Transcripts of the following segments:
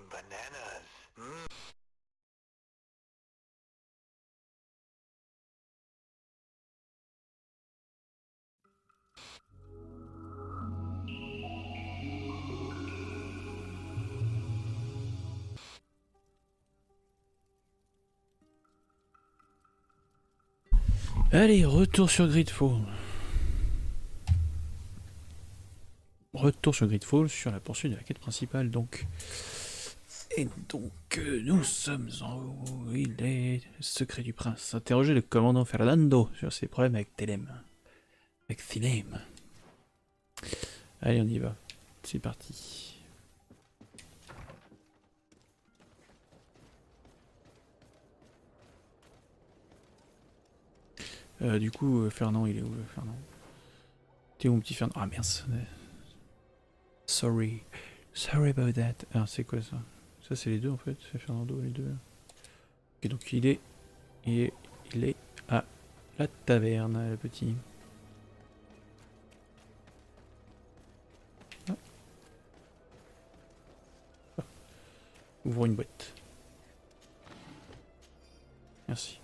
Bananas. Allez, retour sur GreedFall. Retour sur GreedFall, sur la poursuite de la quête principale, donc. Et donc, nous sommes en haut. Il est le secret du prince. Interroger le commandant Fernando sur ses problèmes avec Telem. Avec Telem. Allez, on y va. C'est parti. Du coup, Fernand, il est où, Fernand? T'es où, mon petit Fernand? Ah, mince. Sorry. Sorry about that. Ah, c'est quoi ça? Ça, c'est les deux, en fait. C'est Fernando, les deux. Ok, donc il est à la taverne, le petit. Ah. Ah. Ouvre une boîte. Merci.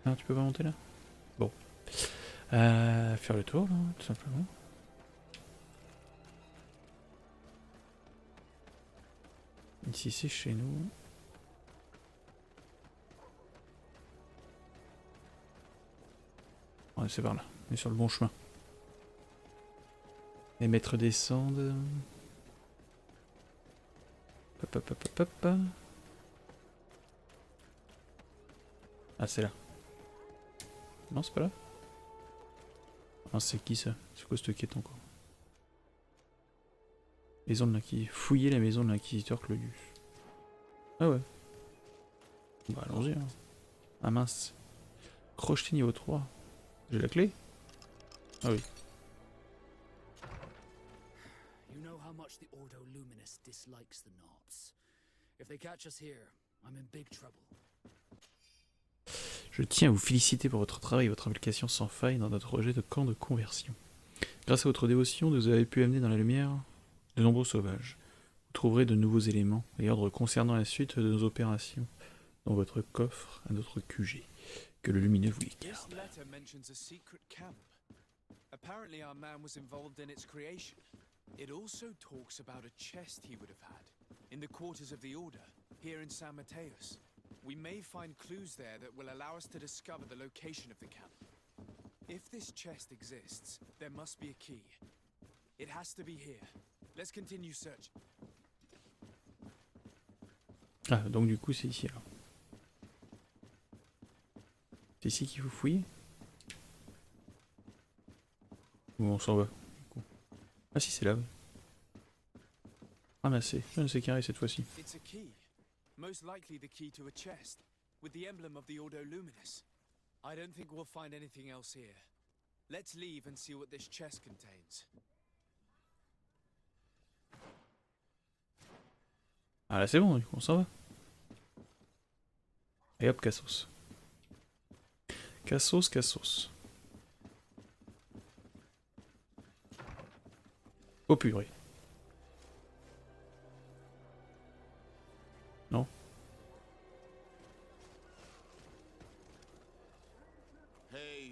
Ah, tu peux pas monter là? Bon. Faire le tour, là, tout simplement. Ici, c'est chez nous. Ouais, c'est par là. On est sur le bon chemin. Les maîtres descendent. Hop, hop, hop, hop, hop. Ah, c'est là. Non, c'est pas là. Ah, c'est qui ça? C'est quoi cette quête encore? Maison de l'inquisiteur. Fouiller la maison de l'inquisiteur Claudius. Ah ouais. Bah allons-y. Hein. Ah mince. Crocheté niveau 3. J'ai la clé? Ah oui. You know how much the Ordo Luminous dislikes the knobs. If they catch us here, I'm in big trouble. Je tiens à vous féliciter pour votre travail et votre implication sans faille dans notre projet de camp de conversion. Grâce à votre dévotion, vous avez pu amener dans la lumière de nombreux sauvages. Vous trouverez de nouveaux éléments et ordres concernant la suite de nos opérations dans votre coffre à notre QG. Que le lumineux vous y garde. Apparently our man was involved in its creation. It also talks about a chest he would have had in the quarters of the Order, here in San Mateus. We may find clues there that will allow us to discover the location of the camp. If this chest exists, there must be a key. It has to be here. Let's continue searching. Ah, donc du coup c'est ici alors. C'est ici qu'il faut fouiller? Ou on s'en va du coup. Ah si, c'est là. Ramasser. C'est carré cette fois-ci. It's a key. Most likely the key to a chest, with the emblem of the Ordo Luminous. I don't think we'll find anything else here. Let's leave and see what this chest contains. Ah là c'est bon, du coup on s'en va. Et hop, Cassos. Cassos, Cassos. Oh purée. Non.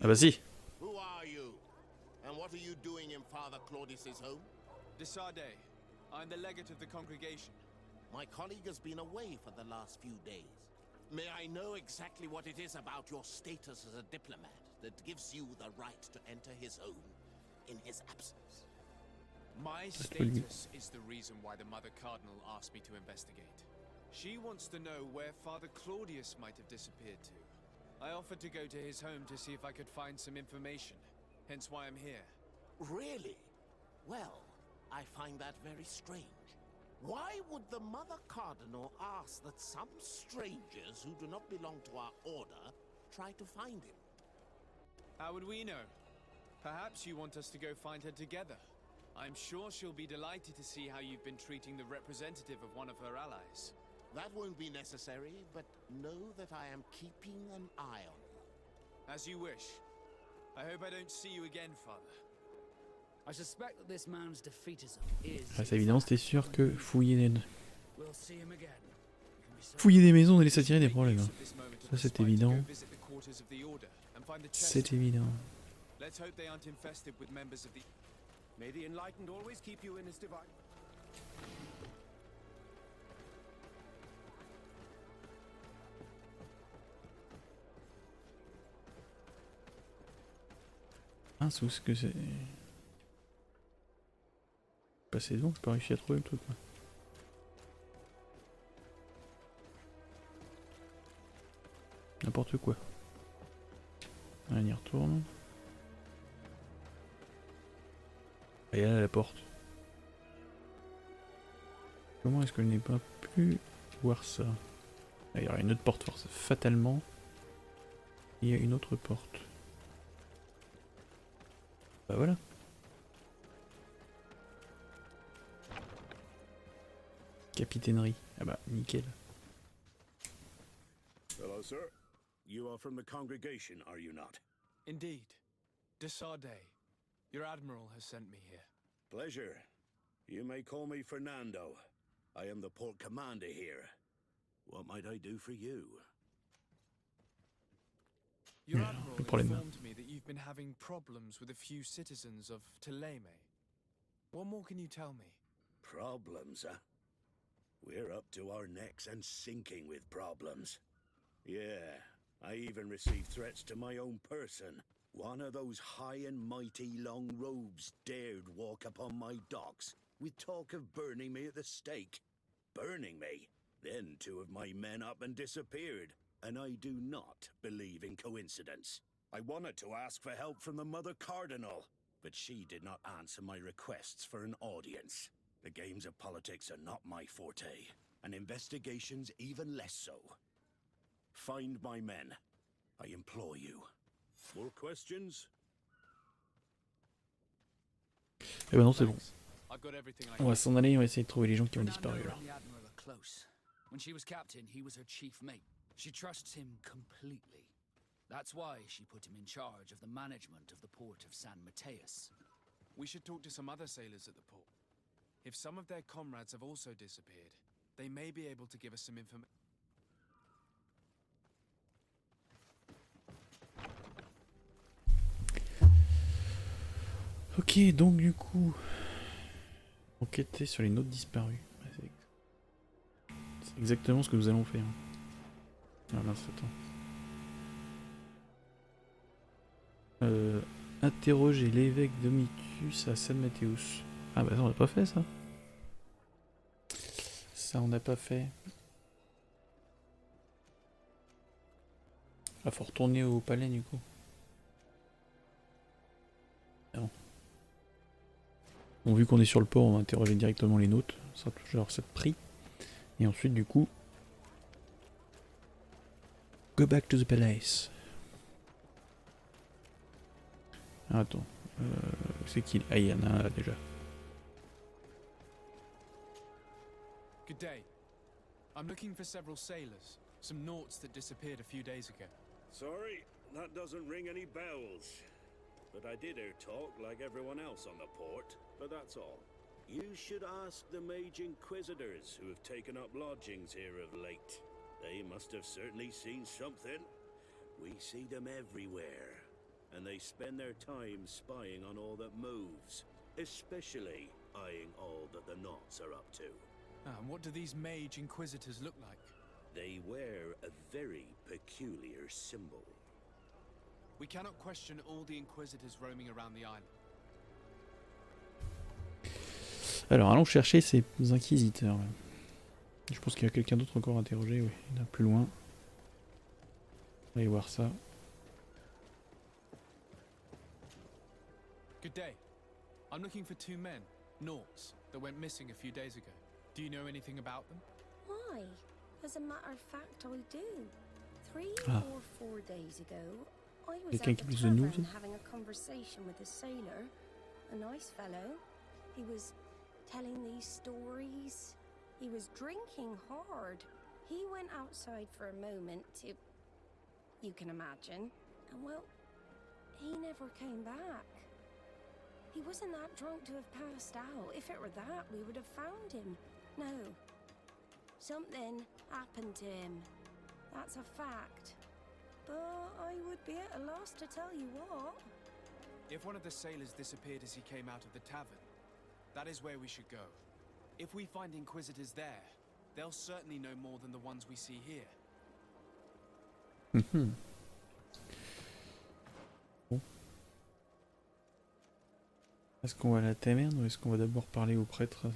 Ah bah si. Who are you? And what are you doing in Father Claudius's home? De Sardet. I'm the legate of the congregation. My colleague has been away for the last few days. May I know exactly what it is about your status as a diplomat that gives you the right to enter his home in his absence? My status is the reason why the Mother Cardinal asked me to investigate. She wants to know where Father Claudius might have disappeared to. I offered to go to his home to see if I could find some information, hence why I'm here. Really? Well, I find that very strange. Why would the Mother Cardinal ask that some strangers who do not belong to our order try to find him? How would we know? Perhaps you want us to go find her together. I'm sure she'll be delighted to see how you've been treating the representative of one of her allies. That won't be necessary, but know that I am keeping an eye on you. As you wish. I hope I don't see you again, Father. I suspect that this man's defeatism is. Ah, c'est évident, c'était sûr que fouiller des... We'll see him again. You can be certain. Fouiller des maisons allait s'attirer des problèmes. Hein. Ça c'est évident. C'est évident. Let's hope they aren't infested with members of the... May the enlightened always keep you in his divine. Ah, c'est où ce que c'est... Passer devant, j'ai pas réussi à trouver le truc. Là. N'importe quoi. On y retourne. Et là, la porte. Comment est-ce que je n'ai pas pu voir ça? Ah, il y aura une autre porte, force. Fatalement, il y a une autre porte. Bah voilà. Capitainerie. Ah bah, nickel. Hello, sir. You are from the congregation, are you not? Indeed. De Sardet. Your admiral has sent me here. Pleasure. You may call me Fernando. I am the port commander here. What might I do for you? Your Yeah, admiral no problem. informed me that you've been having problems with a few citizens of Teleme. What more can you tell me? Problems, huh? We're up to our necks and sinking with problems. Yeah, I even received threats to my own person. One of those high and mighty long robes dared walk upon my docks with talk of burning me at the stake. Burning me? Then two of my men up and disappeared, and I do not believe in coincidence. I wanted to ask for help from the Mother Cardinal, but she did not answer my requests for an audience. The games of politics are not my forte, and investigations even less so. Find my men. I implore you. More questions? Eh ben non, c'est bon. I've got everything I On va s'en aller, on va essayer de trouver les gens qui ont disparu Fernando alors. and the admiral are close. When she was captain, he was her chief mate. She trusts him completely. That's why she put him in charge of the management of the port of San Mateus. We should talk to some other sailors at the port. If some of their comrades have also disappeared, they may be able to give us some information. Ok, donc du coup, enquêter sur les notes disparues. Ouais, c'est exactement ce que nous allons faire. Ah mince, attends. Interroger l'évêque Domitius à San Mateus. Ah bah ça on n'a pas fait ça. Ça on n'a pas fait. Ah faut retourner au palais du coup. Non. Bon, vu qu'on est sur le port, on va interroger directement les nôtres. Ça sera toujours ça de prix. Et ensuite, du coup, go back to the palace. Ah, attends. C'est qui? Ah, il y en a un là déjà. Good day. I'm looking for several sailors, some naughts that disappeared a few days ago. Sorry, that doesn't ring any bells. But I did hear talk like everyone else on the port, but that's all. You should ask the mage inquisitors who have taken up lodgings here of late. They must have certainly seen something. We see them everywhere, and they spend their time spying on all that moves, especially eyeing all that the knots are up to. And what do these mage inquisitors look like? They wear a very peculiar symbol. We cannot question all the inquisitors roaming around the island. Alors, allons chercher ces inquisiteurs. Là. Je pense qu'il y a quelqu'un d'autre encore à interroger. Oui, il y en a plus loin. Allez voir ça. Good day. I'm looking for two men, naughts, that went missing a few days ago. Do you know anything about them? Why? As a matter of fact, I do. 3 Ah. or 4 days ago, I was Quelqu'un at qui the plus de news? tavern having a conversation with a sailor, a nice fellow. He was telling these stories. He was drinking hard. He went outside for a moment to, you can imagine, and well, he never came back. He wasn't that drunk to have passed out. If it were that, we would have found him. No. Something happened to him. That's a fact. But I would be at a loss to tell you what. If one of the sailors disappeared as he came out of the tavern, that is where we should go. If we find inquisitors there, they'll certainly know more than the ones we see here. Bon. Est-ce qu'on va à la taverne ou est-ce qu'on va d'abord parler au prêtre?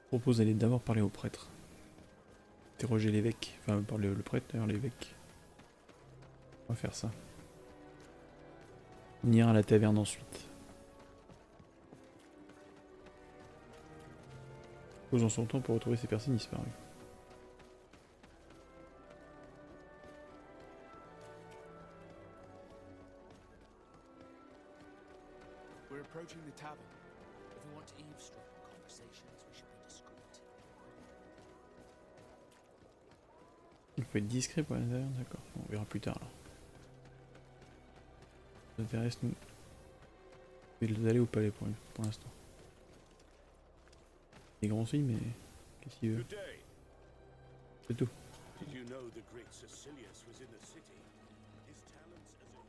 Je propose d'aller d'abord parler au prêtre. Interroger l'évêque. Enfin, parler le prêtre d'ailleurs, l'évêque. On va faire ça. On ira à la taverne ensuite. Posons son temps pour retrouver ces personnes disparues. We're approaching the tavern. If we want to eavesdrop on conversations, we should be discreet. Il faut être discret pour la taverne, d'accord. On verra plus tard alors. Ça intéresse nous. Je vais aller au palais pour l'instant. Il est grand aussi, mais qu'est-ce qu'il veut? Good day. C'est tout. Did you know the great Cecilius was in the city? His talents as a hero.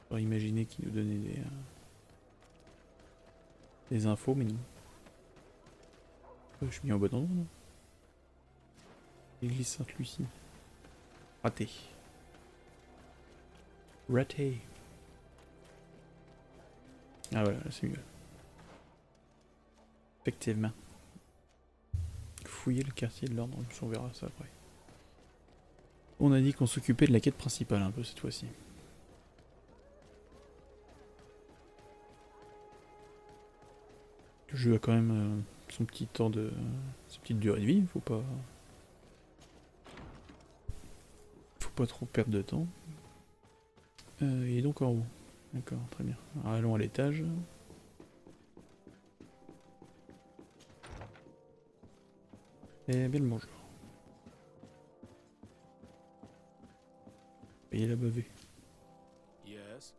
J'aurais imaginé qu'il nous donnait des infos, mais non. Je suis mis en bon endroit, non? L'église Sainte-Lucie. Raté. Raté. Ah voilà, là c'est mieux. Effectivement. Fouiller le quartier de l'ordre, on verra ça après. On a dit qu'on s'occupait de la quête principale un peu cette fois-ci. Le jeu a quand même son petit temps de... sa petite durée de vie, faut pas trop perdre de temps. Il est donc en haut. D'accord, très bien. Alors, allons à l'étage. Et bien le bonjour. Payez la bavée. Yes?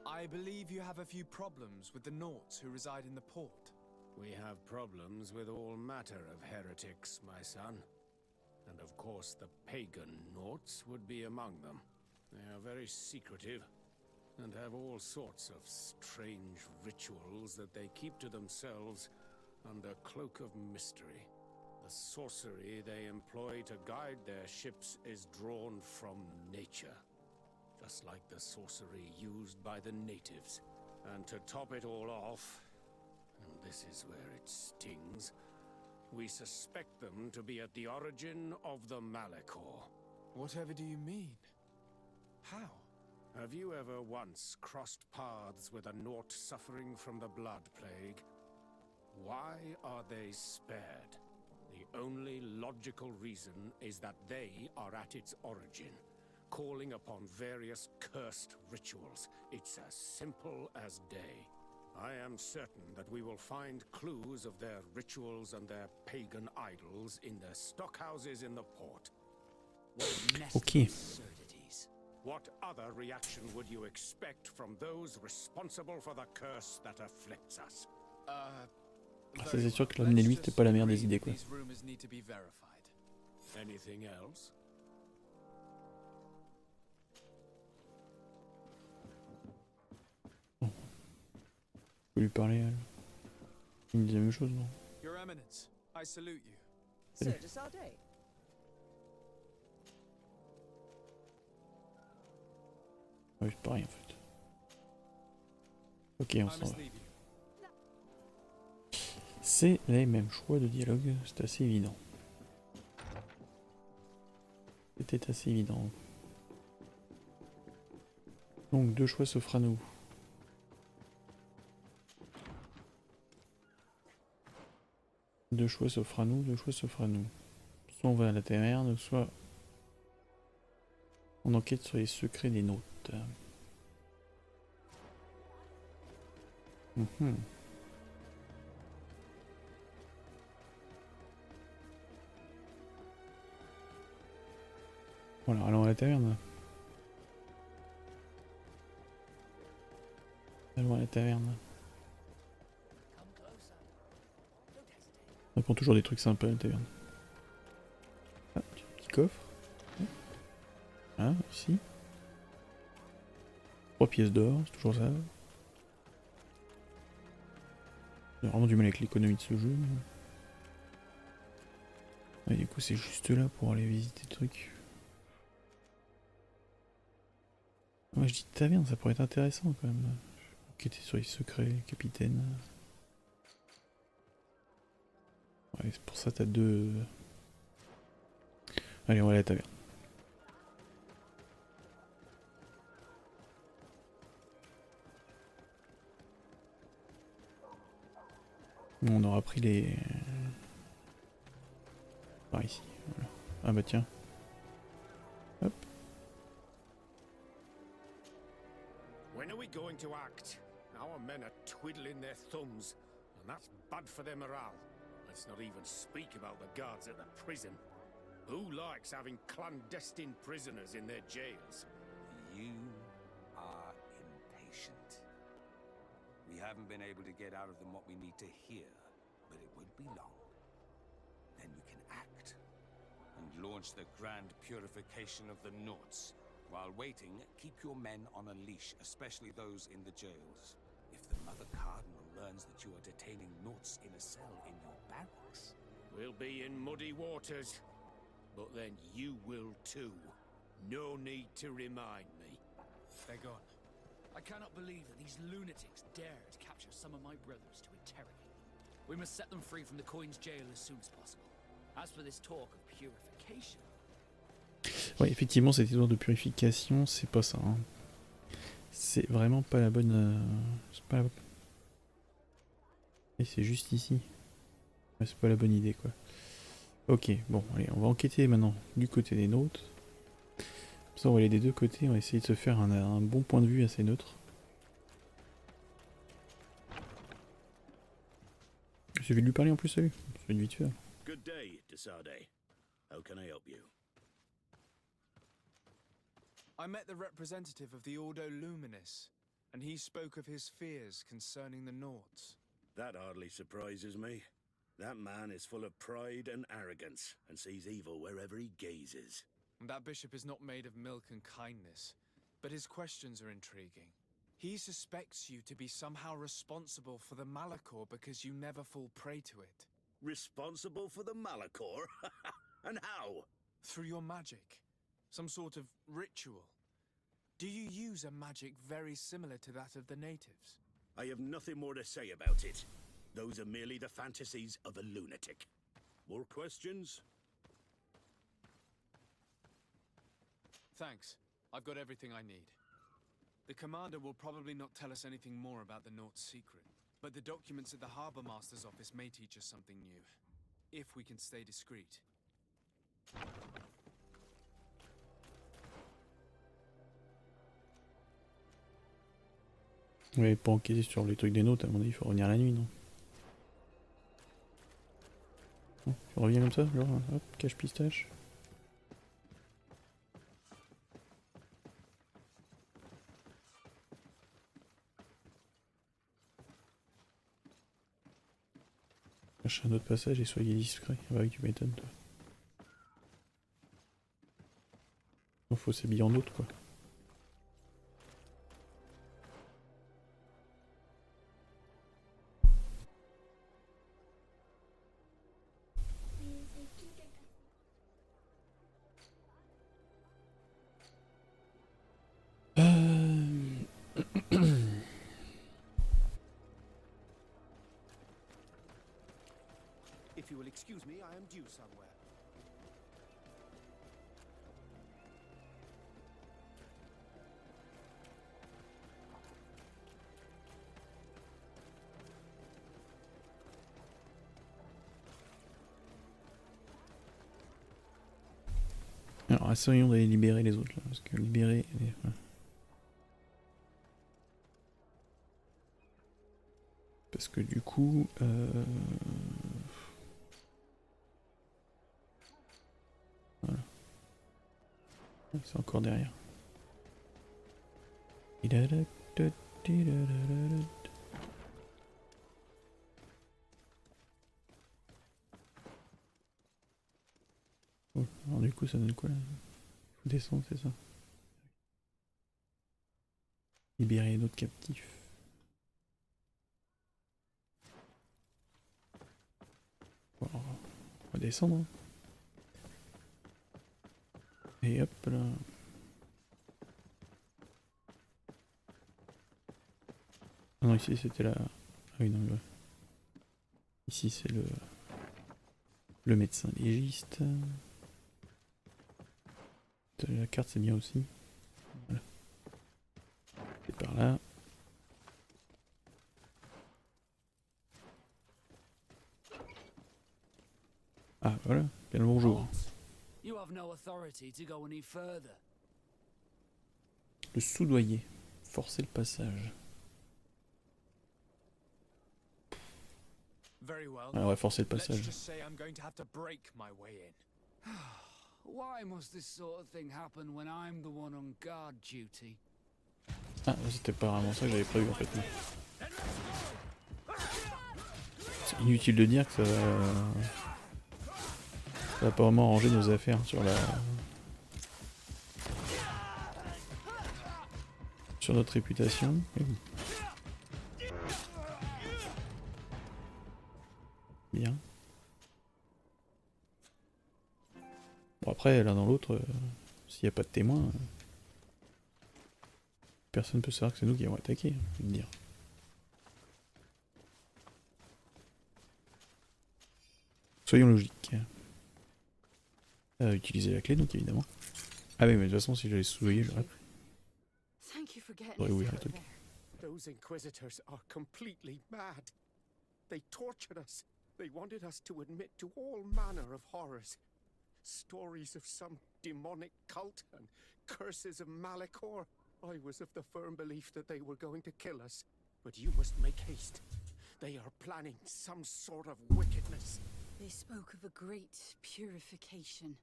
I believe you have a few problems with the Nauts who reside in the port. We have problems with all matter of heretics, my son. And of course the pagan Nauts would be among them. They are very secretive, and have all sorts of strange rituals that they keep to themselves under cloak of mystery. The sorcery they employ to guide their ships is drawn from nature, just like the sorcery used by the natives. And to top it all off, and this is where it stings, we suspect them to be at the origin of the Malachor. Whatever do you mean? How? Have you ever once crossed paths with a Naut suffering from the blood plague? Why are they spared? The only logical reason is that they are at its origin, calling upon various cursed rituals. It's as simple as day. I am certain that we will find clues of their rituals and their pagan idols in their stockhouses in the port. Ok. What other reaction would you expect from those responsible for the curse that afflicts us? Ah, ça c'est sûr que l'amener lui c'était pas la meilleure des idées quoi. These rumors need to be verified. Anything else? Bon. Je peux lui parler à elle. Il me dit la même chose non? Your Eminence, I salute you. Salut. Sir Sardet. Oui, c'est pareil en fait. Ok, on I s'en must va. leave you. C'est les mêmes choix de dialogue, c'est assez évident. C'était assez évident. Donc deux choix s'offrent à nous. Deux choix s'offrent à nous, deux choix s'offrent à nous. Soit on va à la taverne, soit on enquête sur les secrets des Nauts. Voilà, allons à la taverne. Allons à la taverne. Come closer. Don't hesitate. On apprend toujours des trucs sympas à la taverne. Ah, petit coffre. Ah, ici. 3 pièces d'or, c'est toujours ça. J'ai vraiment du mal avec l'économie de ce jeu. Mais... ouais, du coup, c'est juste là pour aller visiter le truc. Moi, je dis taverne, ça pourrait être intéressant quand même. Enquêter sur les secrets, capitaine. Ouais, c'est pour ça t'as deux... Allez, on va à la taverne. On aura pris les... par ici. Voilà. Ah bah tiens. Hop. When are we going to act? Our men are twiddling their thumbs, and that's bad for their morale. Let's not even speak about the guards at the prison. Who likes having clandestine prisoners in their jails? You are impatient. We haven't been able to get out of them what we need to hear, but it won't be long. Then we can act and launch the grand purification of the Norts. While waiting, keep your men on a leash, especially those in the jails. If the Mother Cardinal learns that you are detaining Norts in a cell in your barracks, We'll be in muddy waters, but then you will too. No need to remind me. They're gone. I cannot believe that these lunatics dare to capture some of my brothers to interrogate them. We must set them free from the Coin's jail as soon as possible. As for this talk of purification... Ouais, effectivement, cette histoire de purification, c'est pas ça. Hein. C'est vraiment pas la bonne... c'est pas la... et c'est juste ici. Ouais, c'est pas la bonne idée, quoi. Ok, bon, allez, on va enquêter maintenant du côté des nôtres. Comme ça, on va aller des deux côtés, on va essayer de se faire un bon point de vue assez neutre. Je vais lui parler en plus, salut. Je vais vite faire. Good day, Sardet. How can I help you? I met the representative of the Ordo Luminis, and he spoke of his fears concerning the Norts. That hardly surprises me. That man is full of pride and arrogance, and sees evil wherever he gazes. And that bishop is not made of milk and kindness, but his questions are intriguing. He suspects you to be somehow responsible for the Malachor because you never fall prey to it. Responsible for the Malachor? And how? Through your magic. Some sort of ritual. Do you use a magic very similar to that of the natives? I have nothing more to say about it. Those are merely the fantasies of a lunatic. More questions? Thanks. I've got everything I need. The commander will probably not tell us anything more about the Nort's secret, but the documents at the Harbour Master's office may teach us something new, if we can stay discreet. Ouais, pour enquêter sur les trucs des nôtres, à mon avis, il faut revenir la nuit, non? Oh, tu reviens comme ça, genre, hop, cache pistache. Cherchez un autre passage et soyez discret. Ah bah oui, tu m'étonnes, toi. Il faut s'habiller en autre, quoi. If you will excuse me, I am due somewhere. Alors, essayons d'aller libérer les autres, là, parce que libérer... ouais. Parce que du coup... Voilà. C'est encore derrière. Oh, alors du coup ça donne quoi là? Il faut descendre, c'est ça? Libérer d'autres captifs. Bon, on va descendre. Hein. Et hop là. Ah non, ici c'était la... Ah oui, non, ouais. Ici c'est le médecin légiste. La carte c'est bien aussi. Voilà. C'est par là. Ah voilà, bien le bonjour. You have no authority to go any further. Le soudoyer. Forcer le passage. Very well. Ah, on va forcer le Let's passage. just say I'm going to have to break my way in. Why must this sort of thing happen when I'm the one on guard duty? Ah, c'était pas vraiment ça que j'avais prévu en fait. C'est inutile de dire que ça va pas vraiment arranger nos affaires sur notre réputation. Eh oui. Bien. Bon après, l'un dans l'autre, s'il n'y a pas de témoin, personne ne peut savoir que c'est nous qui avons attaqué, je veux dire. Soyons logiques. Utiliser la clé donc évidemment. Ah oui mais de toute façon si j'allais soudoyer j'aurais pris. J'aurais ouvert le truc. Those inquisitors are completely mad. They tortured us. They wanted us to admit to all manner of horrors. Stories of some demonic cult and curses of Malachor. I was of the firm belief that they were going to kill us. But you must make haste. They are planning some sort of wickedness. They spoke of a great purification.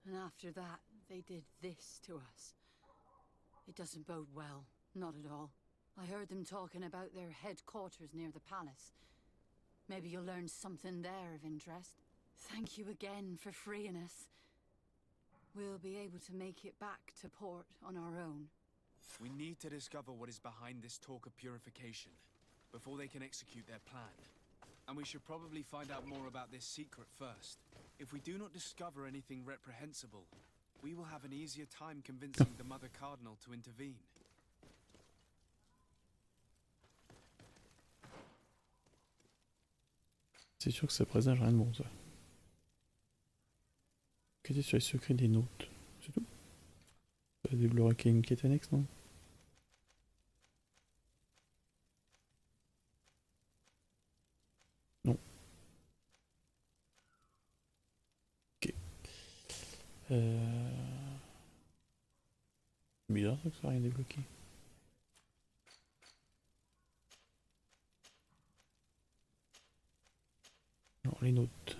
And after that, they did this to us. It doesn't bode well, not at all. I heard them talking about their headquarters near the palace. Maybe you'll learn something there of interest. Thank you again for freeing us. We'll be able to make it back to port on our own. We need to discover what is behind this talk of purification before they can execute their plan. And we should probably find out more about this secret first. If we do not discover anything reprehensible, we will have an easier time convincing the Mother Cardinal to intervene. C'est sûr que ça présage rien de bon ça. Enquêter sur les secrets des notes. C'est tout. Ça va débloquer une quête annexe, non? Non. Ok. Bizarre ça que ça n'a rien débloqué. Alors les notes.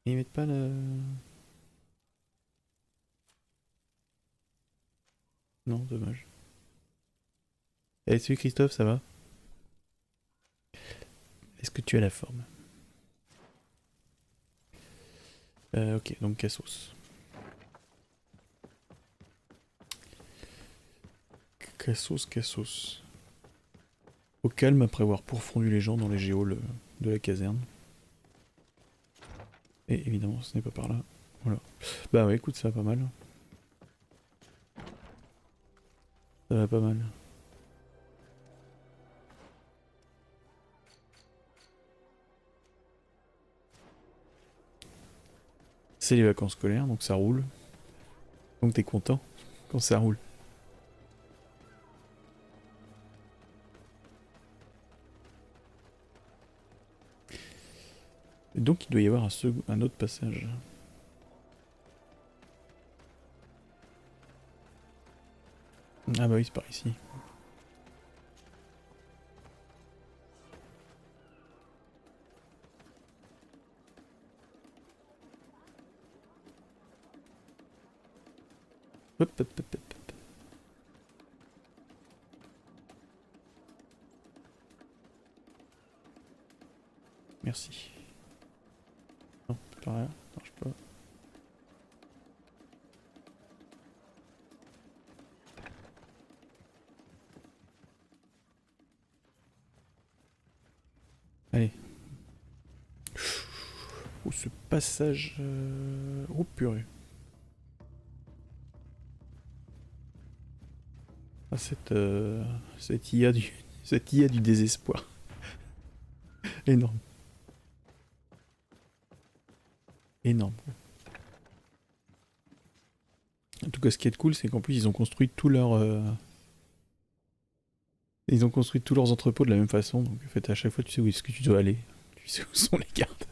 Ils mettent pas le... Non, dommage. Allez, salut Christophe, ça va? Est-ce que tu as la forme? Ok, donc Cassos. Cassos. Au calme après avoir pourfondu les gens dans les géoles de la caserne. Et évidemment, ce n'est pas par là. Voilà. Bah ouais, écoute, ça va pas mal. Ça va pas mal. C'est les vacances scolaires, donc ça roule. Donc t'es content quand ça roule. Et donc il doit y avoir un autre passage. Ah bah oui, c'est par ici. Hop, hop, hop, hop. Merci. Non, pas rien, ça marche pas. Allez. Oh, ce passage... Oh purée. Ah, cette IA du désespoir. Énorme. Énorme. En tout cas, ce qui est cool, c'est qu'en plus, ils ont construit tous leurs... Ils ont construit tous leurs entrepôts de la même façon. Donc, en fait, à chaque fois, tu sais où est-ce que tu dois aller. Tu sais où sont les gardes.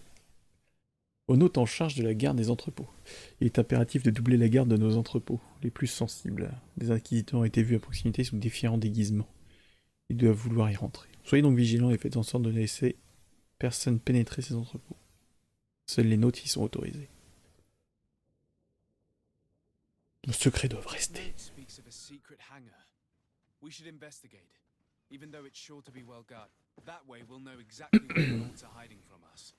On note en charge de la garde des entrepôts. Il est impératif de doubler la garde de nos entrepôts, les plus sensibles. Des inquisiteurs ont été vus à proximité sous différents déguisements. Ils doivent vouloir y rentrer. Soyez donc vigilants et faites en sorte de ne laisser personne pénétrer ces entrepôts. Seuls les nôtres y sont autorisés. Nos secrets doivent rester. We should investigate, even though it's sure to be well guarded. That way we'll know exactly what the Lords are hiding from us.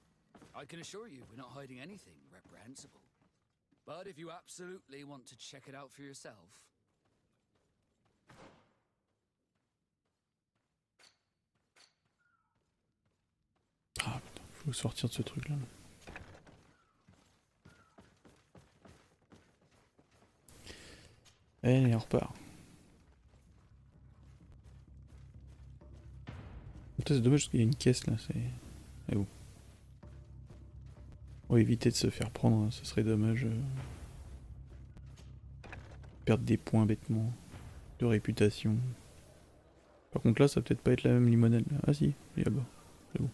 I can assure you we're not hiding anything reprehensible. But if you absolutely want to check it out for yourself... Ah putain, faut sortir de ce truc là. Allez, on repart. C'est dommage parce qu'il y a une caisse là, c'est... Et où? On va éviter de se faire prendre, hein. Ce serait dommage. Perdre des points bêtement. De réputation. Par contre là, ça va peut-être pas être la même limonade. Ah si, il est là-bas. C'est bon.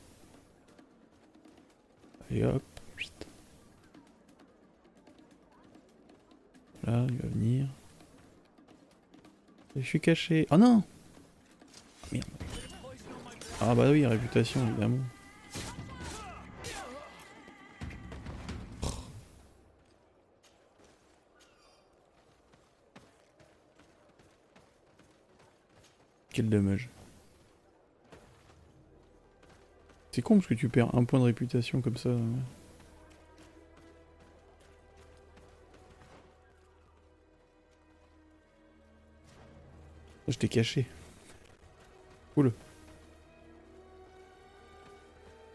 Allez hop. Là, il va venir. Je suis caché. Oh non! Oh, merde. Ah bah oui, réputation évidemment. Quel dommage. C'est con parce que tu perds un point de réputation comme ça. Je t'ai caché. Cool.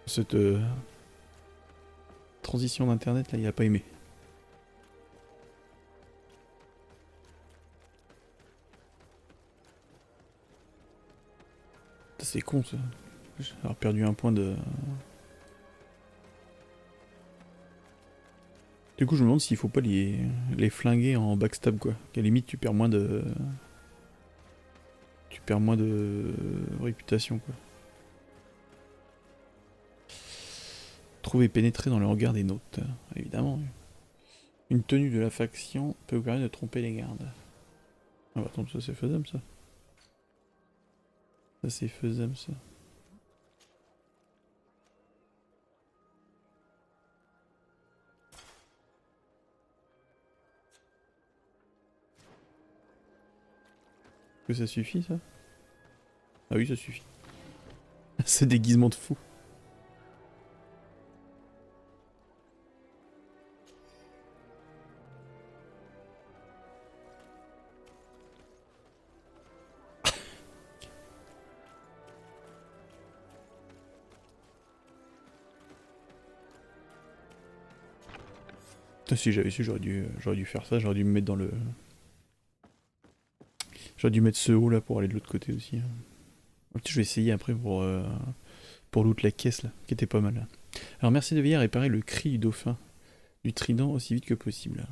Cette transition d'internet là, il a pas aimé. C'est con ça. J'ai perdu un point de... Du coup je me demande s'il faut pas les flinguer en backstab quoi. Qu'à la limite tu perds moins de... Tu perds moins de réputation quoi. Trouver pénétrer dans le regard des nôtres, évidemment. Une tenue de la faction peut vous permettre de tromper les gardes. Ah bah attends, ça c'est faisable ça. Ça c'est faisable ça. Que ça suffit ça? Ah oui ça suffit. Ce déguisement de fou. Si j'avais su, j'aurais dû faire ça, j'aurais dû me mettre dans le... J'aurais dû mettre ce haut là pour aller de l'autre côté aussi. Je vais essayer après pour loot la caisse là, qui était pas mal. Alors merci de veiller à réparer le cri du dauphin, du trident aussi vite que possible.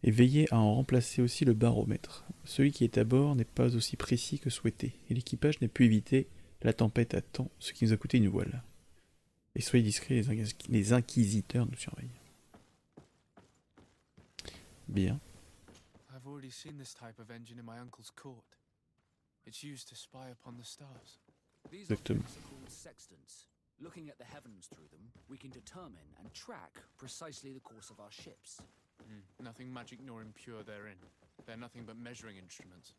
Et veillez à en remplacer aussi le baromètre. Celui qui est à bord n'est pas aussi précis que souhaité, et l'équipage n'a pu éviter la tempête à temps, ce qui nous a coûté une voile. Et soyez discrets, les inquisiteurs nous surveillent. Bien. I've already seen this type of engine in my uncle's court. It's used to spy upon the stars. These objects are called sextants. Looking at the heavens through them, we can determine and track precisely the course of our ships. Nothing magic nor impure therein. They're nothing but measuring instruments.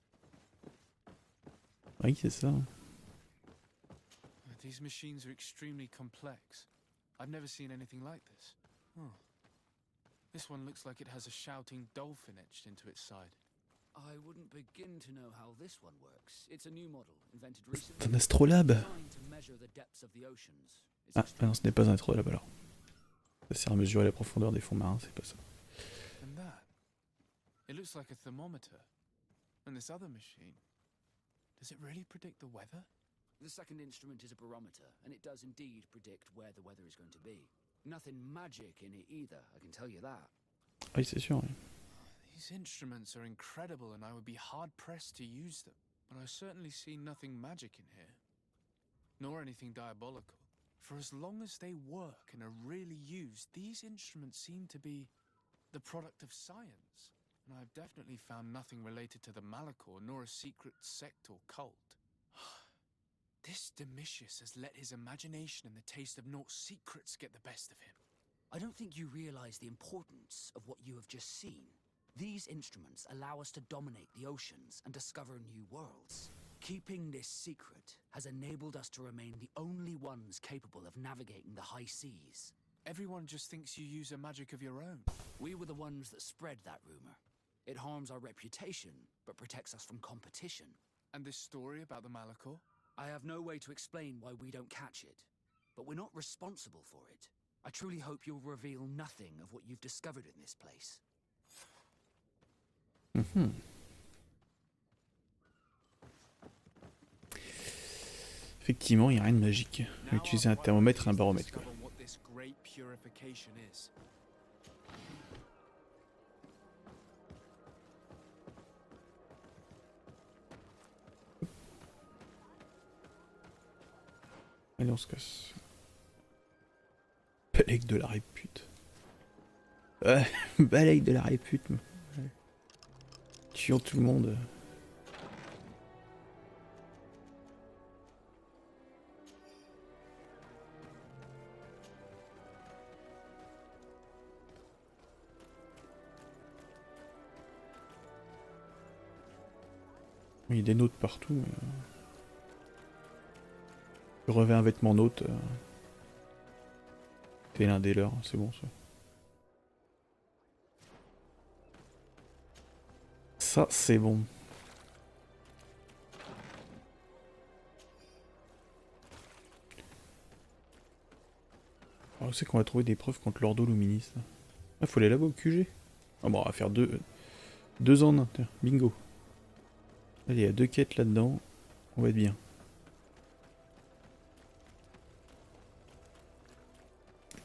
Oui, c'est ça. These machines are extremely complex. I've never seen anything like this. Oh. This one looks like it has a shouting dolphin etched into its side. I wouldn't begin to know how this one works. It's a new model, invented C'est recently. un astrolabe. Designed to measure the depths of the oceans. It's Ah non, ce n'est pas un astrolabe alors. Ça sert à mesurer la profondeur des fonds marins, c'est pas ça. And that? It looks like a thermometer. And this other machine, does it really predict the weather? The second instrument is a barometer, and it does indeed predict where the weather is going to be. Nothing magic in it either, I can tell you that. Oui, c'est sûr. Oui. These instruments are incredible, and I would be hard-pressed to use them. But I certainly see nothing magic in here. Nor anything diabolical. For as long as they work and are really used, these instruments seem to be the product of science. And I've definitely found nothing related to the Malachor, nor a secret sect or cult. This Domitius has let his imagination and the taste of Nort's secrets get the best of him. I don't think you realize the importance of what you have just seen. These instruments allow us to dominate the oceans and discover new worlds. Keeping this secret has enabled us to remain the only ones capable of navigating the high seas. Everyone just thinks you use a magic of your own. We were the ones that spread that rumor. It harms our reputation, but protects us from competition. And this story about the Malachor? I have no way to explain why we don't catch it, but we're not responsible for it. I truly hope you'll reveal nothing of what you've discovered in this place. Effectivement, il n'y a rien de magique. On va utiliser un thermomètre et un baromètre, quoi. What this great purification is. Allez, on se casse. Balèque de la répute. Balèque de la répute. Ouais. Tuant tout le monde. Il y a des notes partout. Mais... Je revais un vêtement note. T'es l'un des leurs, c'est bon ça. Ça, c'est bon. Alors, c'est qu'on va trouver des preuves contre l'Ordo Luminis. Ah, faut aller là-bas au QG. Ah bon, on va faire deux en un. Tiens, bingo. Allez, il y a 2 quêtes là-dedans. On va être bien.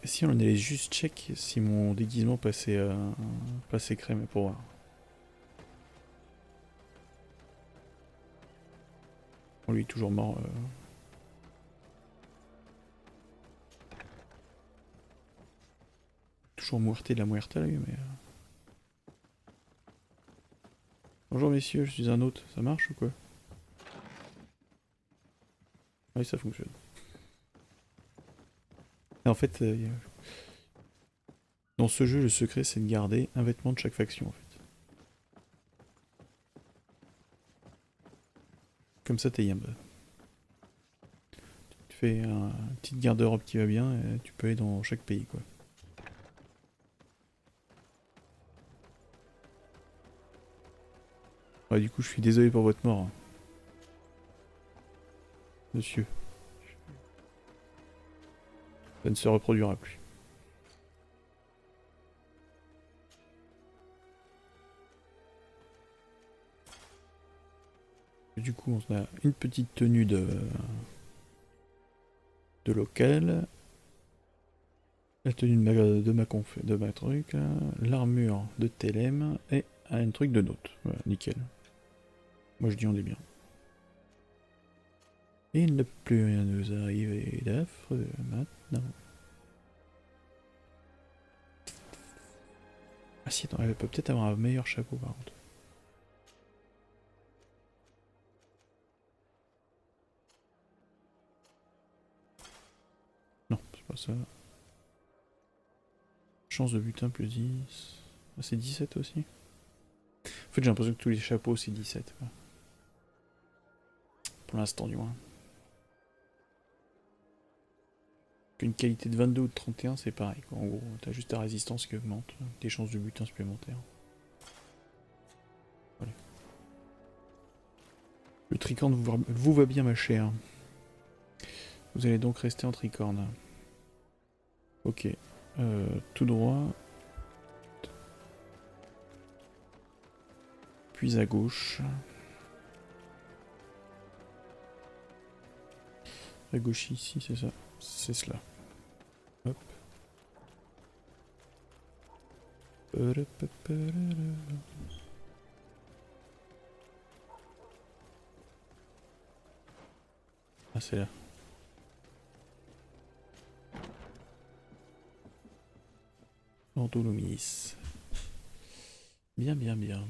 Si on allait juste check si mon déguisement passait crème pour voir. Bon, lui toujours mort. Toujours muerté de la muerta lui, mais. Bonjour messieurs, je suis un hôte. Ça marche ou quoi? Oui, ça fonctionne. Et en fait, dans ce jeu, le secret c'est de garder un vêtement de chaque faction en fait. Comme ça t'es yamba. Tu fais un petit garde-robe qui va bien et tu peux aller dans chaque pays quoi. Ouais, du coup, je suis désolé pour votre mort. Monsieur. Ça ne se reproduira plus. Et du coup, on a une petite tenue de local. La tenue de ma truc. L'armure de Télème. Et un truc de note. Voilà, nickel. Moi je dis on est bien. Il ne peut plus rien nous arriver d'affreux maintenant. Ah si, attends, elle peut peut-être avoir un meilleur chapeau par contre. Non, c'est pas ça. Chance de butin plus 10. C'est 17 aussi. En fait, j'ai l'impression que tous les chapeaux, c'est 17. Quoi. Pour l'instant, du moins. Une qualité de 22 ou de 31, c'est pareil. Quoi. En gros, t'as juste ta résistance qui augmente, des chances de butin supplémentaires. Voilà. Le tricorne vous va bien, ma chère. Vous allez donc rester en tricorne. Ok. Tout droit. Puis à gauche. À gauche ici, c'est ça. C'est cela. Hop. Ah, c'est là. Antolomis. Bien, bien, bien.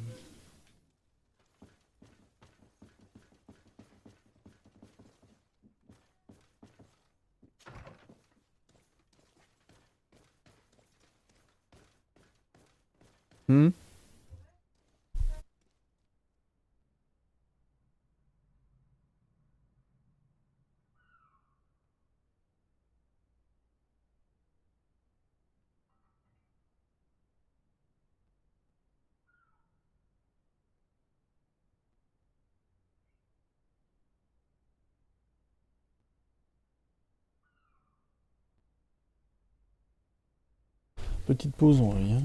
Petite pause, on revient.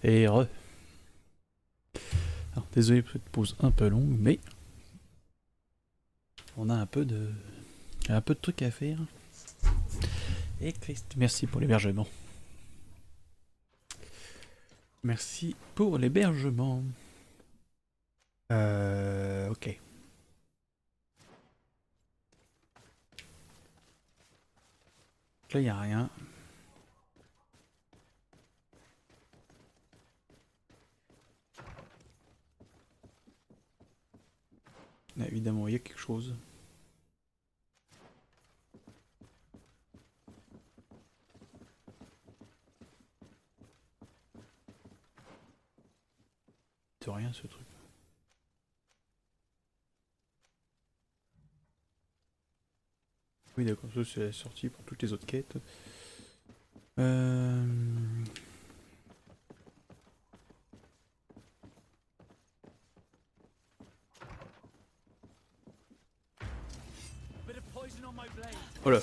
Et re. Alors, désolé pour cette pause un peu longue, mais on a un peu de trucs à faire. Et Christ, merci pour l'hébergement. Merci pour l'hébergement. Ok. Là, il n'y a rien. Là, évidemment, il y a quelque chose. C'est rien ce truc. Oui d'accord, ça c'est la sortie pour toutes les autres quêtes. Oh là.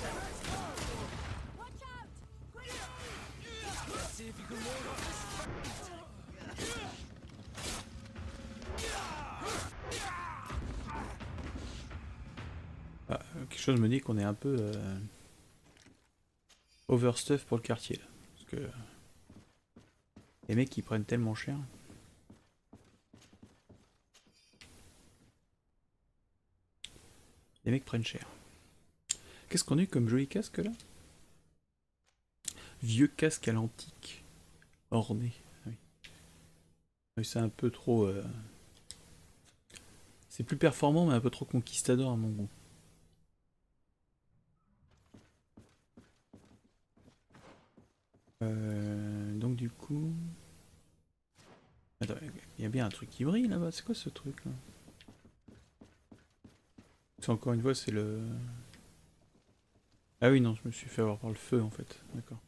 Ah, quelque chose me dit qu'on est un peu overstuff pour le quartier là. Parce que les mecs ils prennent tellement cher. Les mecs prennent cher. Qu'est-ce qu'on a eu comme joli casque là? Vieux casque à l'antique. Orné. Oui. Oui, c'est un peu trop... C'est plus performant mais un peu trop conquistador à mon goût. Donc du coup... Attends, il y a bien un truc qui brille là-bas. C'est quoi ce truc là? C'est encore une fois c'est le... Ah oui non, je me suis fait avoir par le feu en fait. D'accord.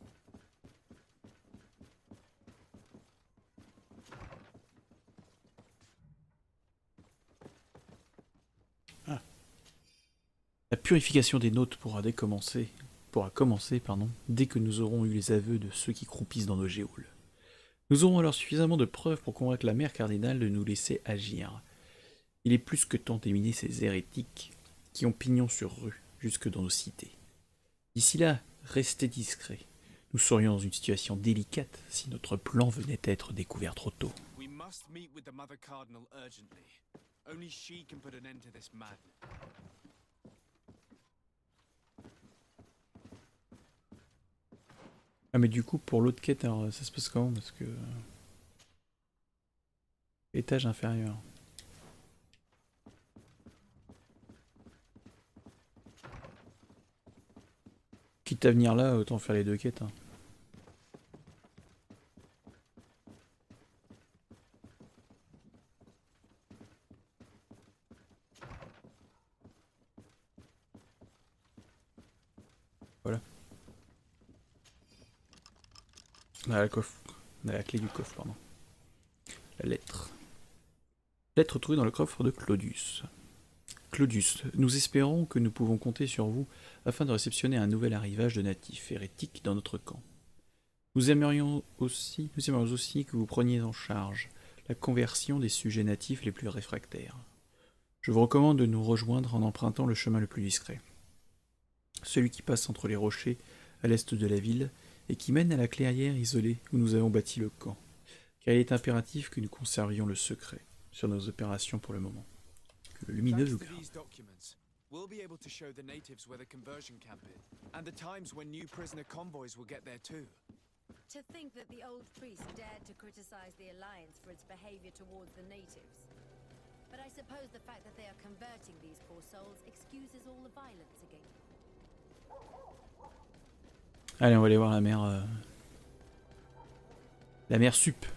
Ah. La purification des notes pourra commencer, dès que nous aurons eu les aveux de ceux qui croupissent dans nos géoules. Nous aurons alors suffisamment de preuves pour convaincre la mère cardinale de nous laisser agir. Il est plus que temps d'éliminer ces hérétiques qui ont pignon sur rue, jusque dans nos cités. D'ici là, restez discrets. Nous serions dans une situation délicate si notre plan venait être découvert trop tôt. We must meet with the Mother Cardinal urgently. Only she can put an end to this madness. Ah mais du coup pour l'autre quête alors ça se passe comment parce que... Étage inférieur. Quitte à venir là, autant faire les deux quêtes. Hein. Voilà. On a la coffre. On a la clé du coffre, pardon. La lettre. Lettre trouvée dans le coffre de Claudius. Claudius, nous espérons que nous pouvons compter sur vous afin de réceptionner un nouvel arrivage de natifs hérétiques dans notre camp. Nous aimerions aussi que vous preniez en charge la conversion des sujets natifs les plus réfractaires. Je vous recommande de nous rejoindre en empruntant le chemin le plus discret. Celui qui passe entre les rochers à l'est de la ville et qui mène à la clairière isolée où nous avons bâti le camp, car il est impératif que nous conservions le secret sur nos opérations pour le moment. Que le lumineux vous garde. We'll be able to show the natives where the conversion camp is, and the times when new prisoner convoys will get there too. To think that the old priest dared to criticize the Alliance for its behavior towards the natives. But I suppose the fact that they are converting these poor souls excuses all the violence against them. Allez, on va aller voir la mère... La mère sup.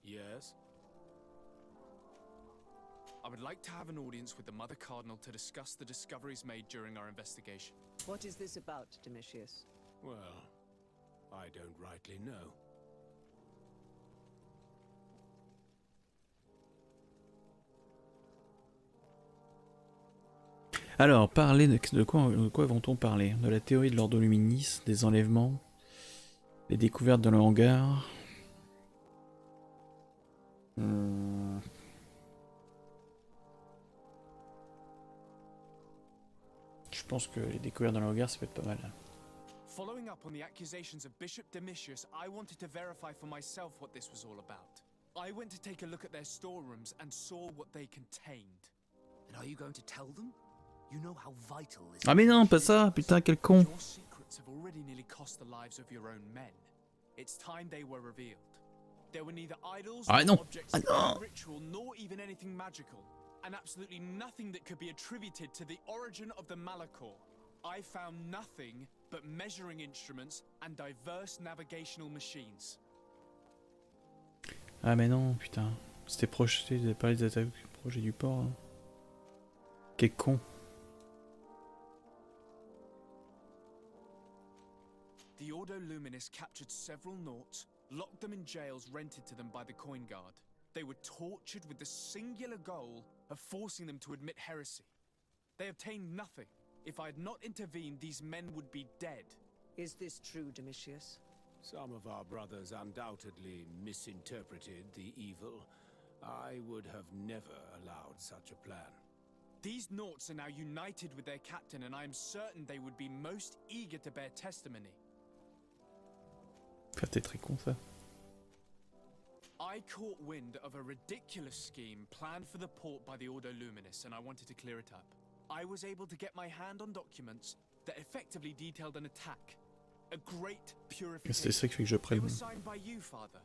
Yes? would like to have an audience with the Mother Cardinal to discuss the discoveries made during our investigation. What is this about, Domitius? Well, I don't rightly know. Alors, parler de quoi vont-on parler? De la théorie de l'ordre luminis, des enlèvements, les découvertes dans le hangar. Je pense que les découvertes dans le hangar, ça peut être pas mal. Following up on the accusations of Bishop Domitius, I wanted to verify for myself what this was all about. I went to take a look at their storerooms and saw what they contained. And are you going to tell them? You know how vital this Ah mais non, pas ça, putain, quel con. Your secrets have already nearly cost the lives of your own men. It's time they were revealed. There were neither idols nor objects of ritual, nor even anything magical, and absolutely nothing that could be attributed to the origin of the Malachor. I found nothing but measuring instruments and diverse navigational machines. Ah mais non, putain. C'était projeté, ils avaient parlé des attaques projet du port. Hein. Quel con. The Ordo Luminis captured several Naughts, locked them in jails rented to them by the Coin Guard. They were tortured with the singular goal of forcing them to admit heresy. They obtained nothing. If I had not intervened, these men would be dead. Is this true, Domitius? Some of our brothers undoubtedly misinterpreted the evil. I would have never allowed such a plan. These Naughts are now united with their captain, and I am certain they would be most eager to bear testimony. C'était très con ça. I caught wind of a ridiculous scheme planned for the port by the Ordo Luminis, and I wanted to clear it up. I was able to get my hand on documents that effectively detailed an attack. A great purification. C'était ça qui fait que je It prenne. was signed by you, Father,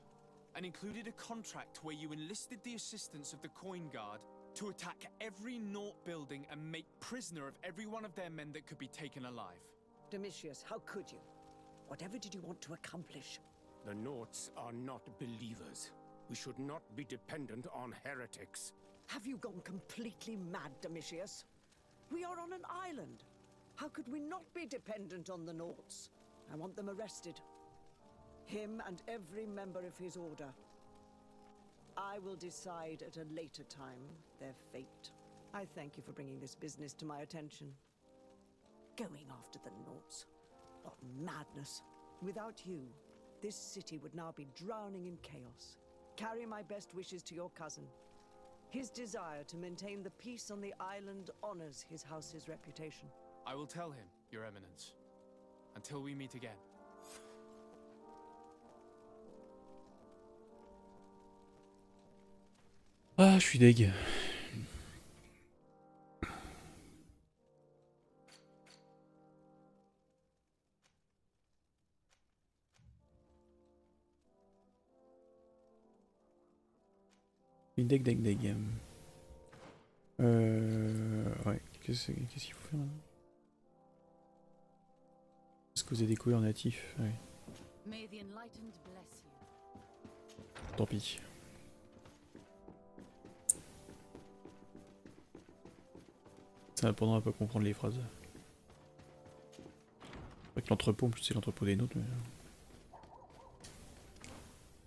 and included a contract where you enlisted the assistance of the Coin Guard to attack every Naught building and make prisoner of every one of their men that could be taken alive. Domitius, how could you? Whatever did you want to accomplish? The Naughts are not believers. We should not be dependent on heretics. Have you gone completely mad, Domitius? We are on an island. How could we not be dependent on the Naughts? I want them arrested. Him and every member of his order. I will decide at a later time their fate. I thank you for bringing this business to my attention. Going after the Naughts. What madness. Without you, this city would now be drowning in chaos. Carry my best wishes to your cousin. His desire to maintain the peace on the island honors his house's reputation. I will tell him, Your Eminence. Until we meet again. Ah, je suis deg. Deg. Ouais, qu'est-ce qu'il faut faire maintenant? Est-ce que vous avez découvert natif? Ouais. May the enlightened bless you. Tant pis. Ça m'apprendra à pas comprendre les phrases. Avec l'entrepôt, en plus c'est l'entrepôt des nôtres, mais...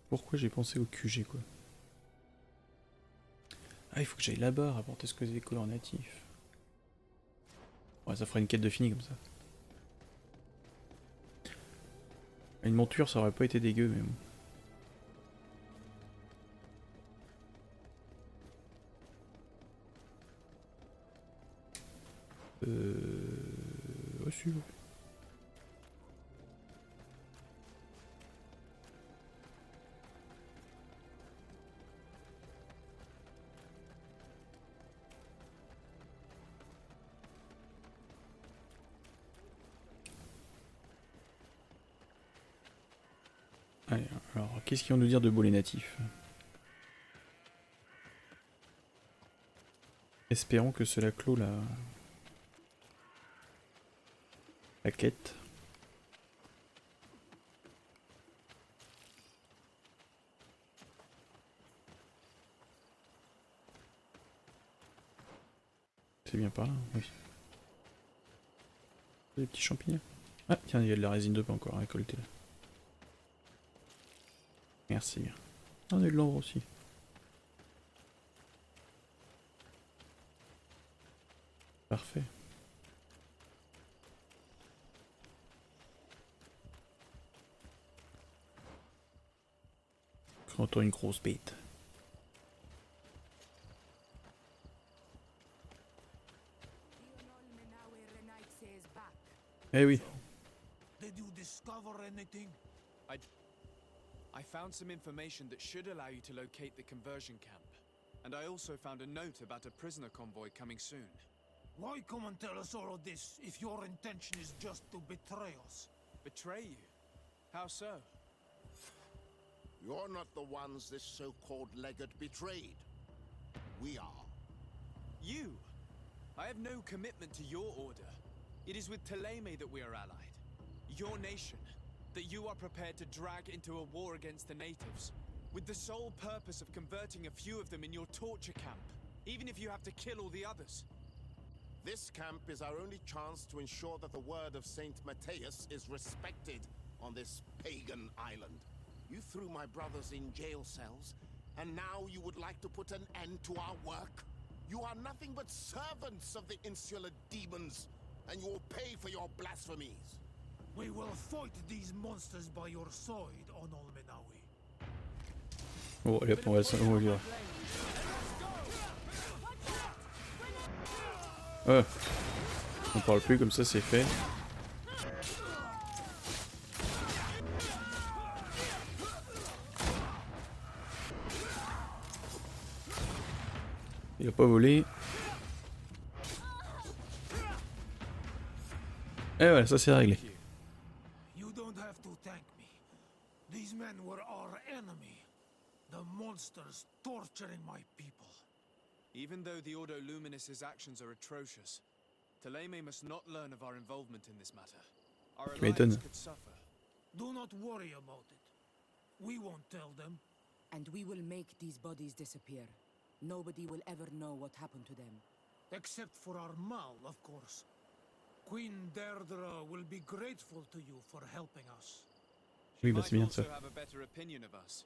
Pourquoi j'ai pensé au QG, quoi? Ah, il faut que j'aille là-bas, rapporter ce que j'ai découvert en natif. Ouais, ça fera une quête de fini, comme ça. Une monture, ça aurait pas été dégueu, mais bon. Ouais, si. Allez, alors, qu'est-ce qu'ils vont nous dire de beau les natifs? Espérons que cela clôt la quête. C'est bien par là, oui. Des petits champignons. Ah tiens, il y a de la résine de pain encore à récolter là. Merci bien. Ah, on a de l'ombre aussi. Parfait. Entend une grosse bête. Eh oui. Did you discover anything? I found some information that should allow you to locate the conversion camp. And I also found a note about a prisoner convoy coming soon. Why come and tell us all of this if your intention is just to betray us? Betray you? How so? You're not the ones this so-called legate betrayed. We are. You? I have no commitment to your order. It is with Thélème that we are allied. Your nation, that you are prepared to drag into a war against the natives, with the sole purpose of converting a few of them in your torture camp, even if you have to kill all the others. This camp is our only chance to ensure that the word of Saint Matthias is respected on this pagan island. You threw my brothers in jail cells, and now you would like to put an end to our work? You are nothing but servants of the insular demons, and you will pay for your blasphemies. We will fight these monsters by your side, on Olmenawi. Oh, allez, on va le voir. On parle plus comme ça, c'est fait. Il a pas volé. Et voilà, ça c'est réglé. You don't have to thank me. These men were our enemy. The monsters torturing my people. Even though the Ordo Luminis' actions are atrocious, Thélème must not learn of our involvement in this matter. Our alliance could suffer. Do not worry about it. We won't tell them. And we will make these bodies disappear. Nobody will ever know what happened to them. Except for our Mal, of course. Queen Deirdre will be grateful to you for helping us. Oui, bah c'est bien ça. She might also have a better opinion of us.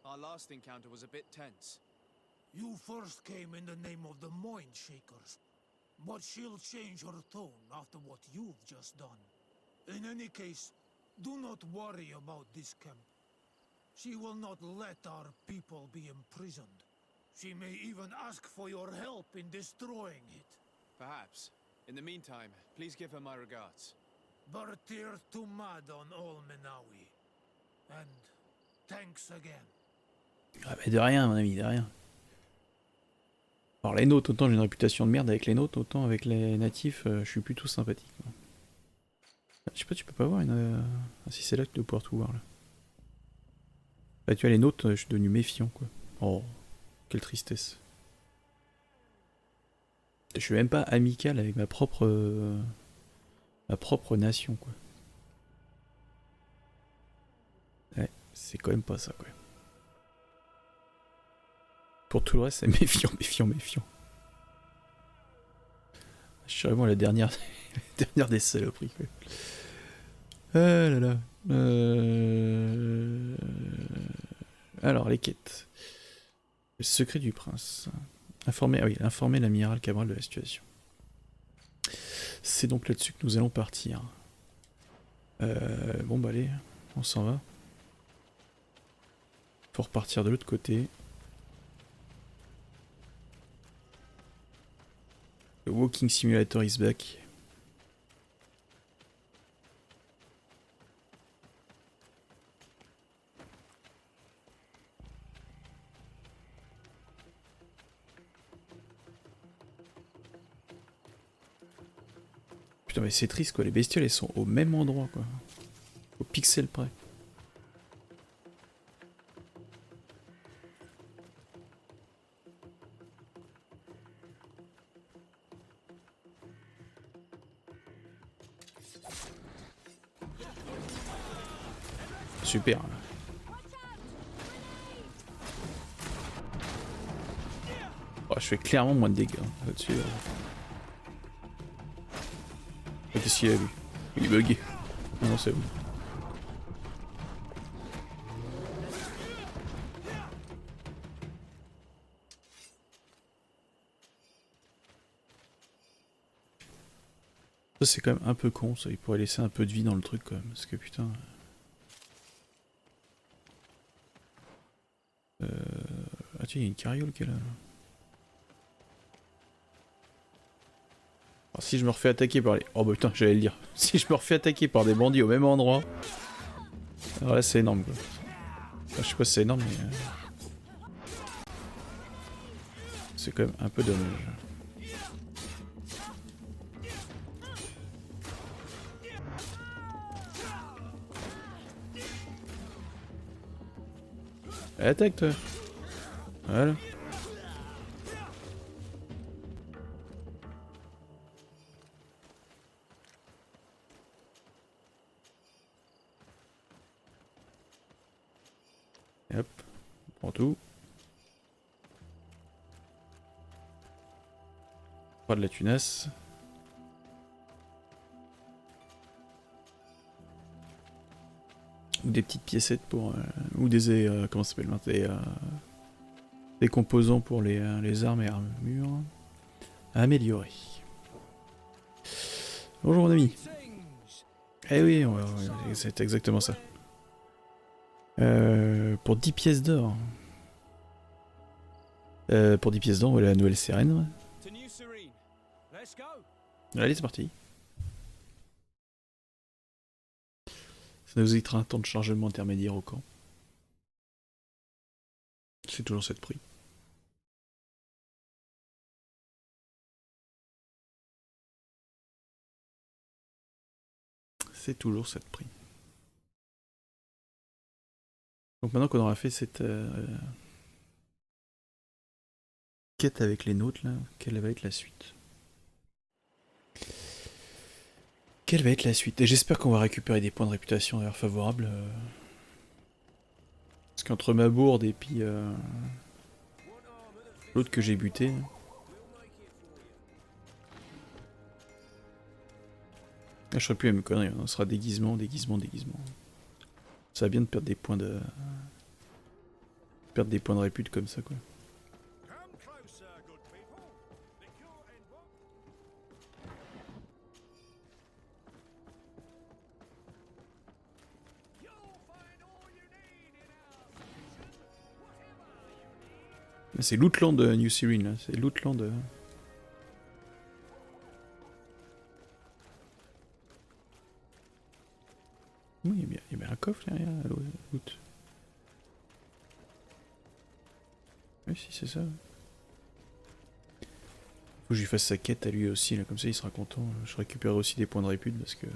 Our last encounter was a bit tense. You first came in the name of the Mind Shakers, but she'll change her tone after what you've just done. In any case, do not worry about this camp. She will not let our people be imprisoned. She may even ask for your help in destroying it. Perhaps. In the meantime, please give her my regards. Bertir to mad on Olmenawi. And thanks again. Ah bah de rien, mon ami, de rien. Alors les nôtres, autant j'ai une réputation de merde avec les nôtres, autant avec les natifs, je suis plutôt sympathique. Je sais pas, tu peux pas voir une... Ah si, c'est là que tu dois pouvoir tout voir, là. Bah tu vois, les nôtres, je suis devenu méfiant, quoi. Oh, quelle tristesse. Je suis même pas amical avec ma propre nation, quoi. Ouais, c'est quand même pas ça, quoi. Pour tout le reste, c'est méfiant, méfiant, méfiant. Je suis vraiment la dernière, dernière des saloperies, quoi. Ah là là. Alors, les quêtes. Le secret du prince. Informer, ah oui, informer l'amiral Cabral de la situation. C'est donc là-dessus que nous allons partir. Bon bah allez, on s'en va. Faut repartir de l'autre côté. Le Walking Simulator is back. Putain mais c'est triste quoi, les bestioles elles sont au même endroit quoi. Au pixel près. Super. Oh, je fais clairement moins de dégâts là-dessus. Qu'est-ce qu'il a lui? Il est bugué. Ah non, c'est bon. Ça c'est quand même un peu con, ça. Il pourrait laisser un peu de vie dans le truc quand même. Parce que putain... Ah tiens, il y a une carriole qui est là. Alors, si je me refais attaquer par les... Oh bah putain, j'allais le dire. Si je me refais attaquer par des bandits au même endroit... Alors là c'est énorme quoi. Enfin, je sais pas si c'est énorme mais... C'est quand même un peu dommage. Attaque toi. Voilà. Et hop, on prend tout. Pas de la tunasse. Ou des petites piécettes pour... ou des... comment ça s'appelle, des composants pour les armes et armures. À améliorer. Bonjour mon ami. Eh oui, c'est exactement ça. Pour 10 pièces d'or. Pour 10 pièces d'or, voilà la nouvelle sirène. Allez, c'est parti. Ça nous évitera un temps de chargement intermédiaire au camp. C'est toujours cette prix. C'est toujours cette prix. Donc maintenant qu'on aura fait cette quête avec les nôtres là, quelle va être la suite? Quelle va être la suite? Et j'espère qu'on va récupérer des points de réputation d'ailleurs favorables. Parce qu'entre ma bourde et puis l'autre que j'ai buté. Là, je serais plus à me conneries, on sera déguisement, déguisement, déguisement. Ça va bien de perdre des points de... Perdre des points de répute comme ça quoi. C'est l'Outland de New Syrian là, c'est l'Outland. Oui, il y a bien un coffre derrière, l'Out. Oui, si, c'est ça. Faut que je lui fasse sa quête à lui aussi, là, comme ça il sera content. Je récupérerai aussi des points de répute parce que...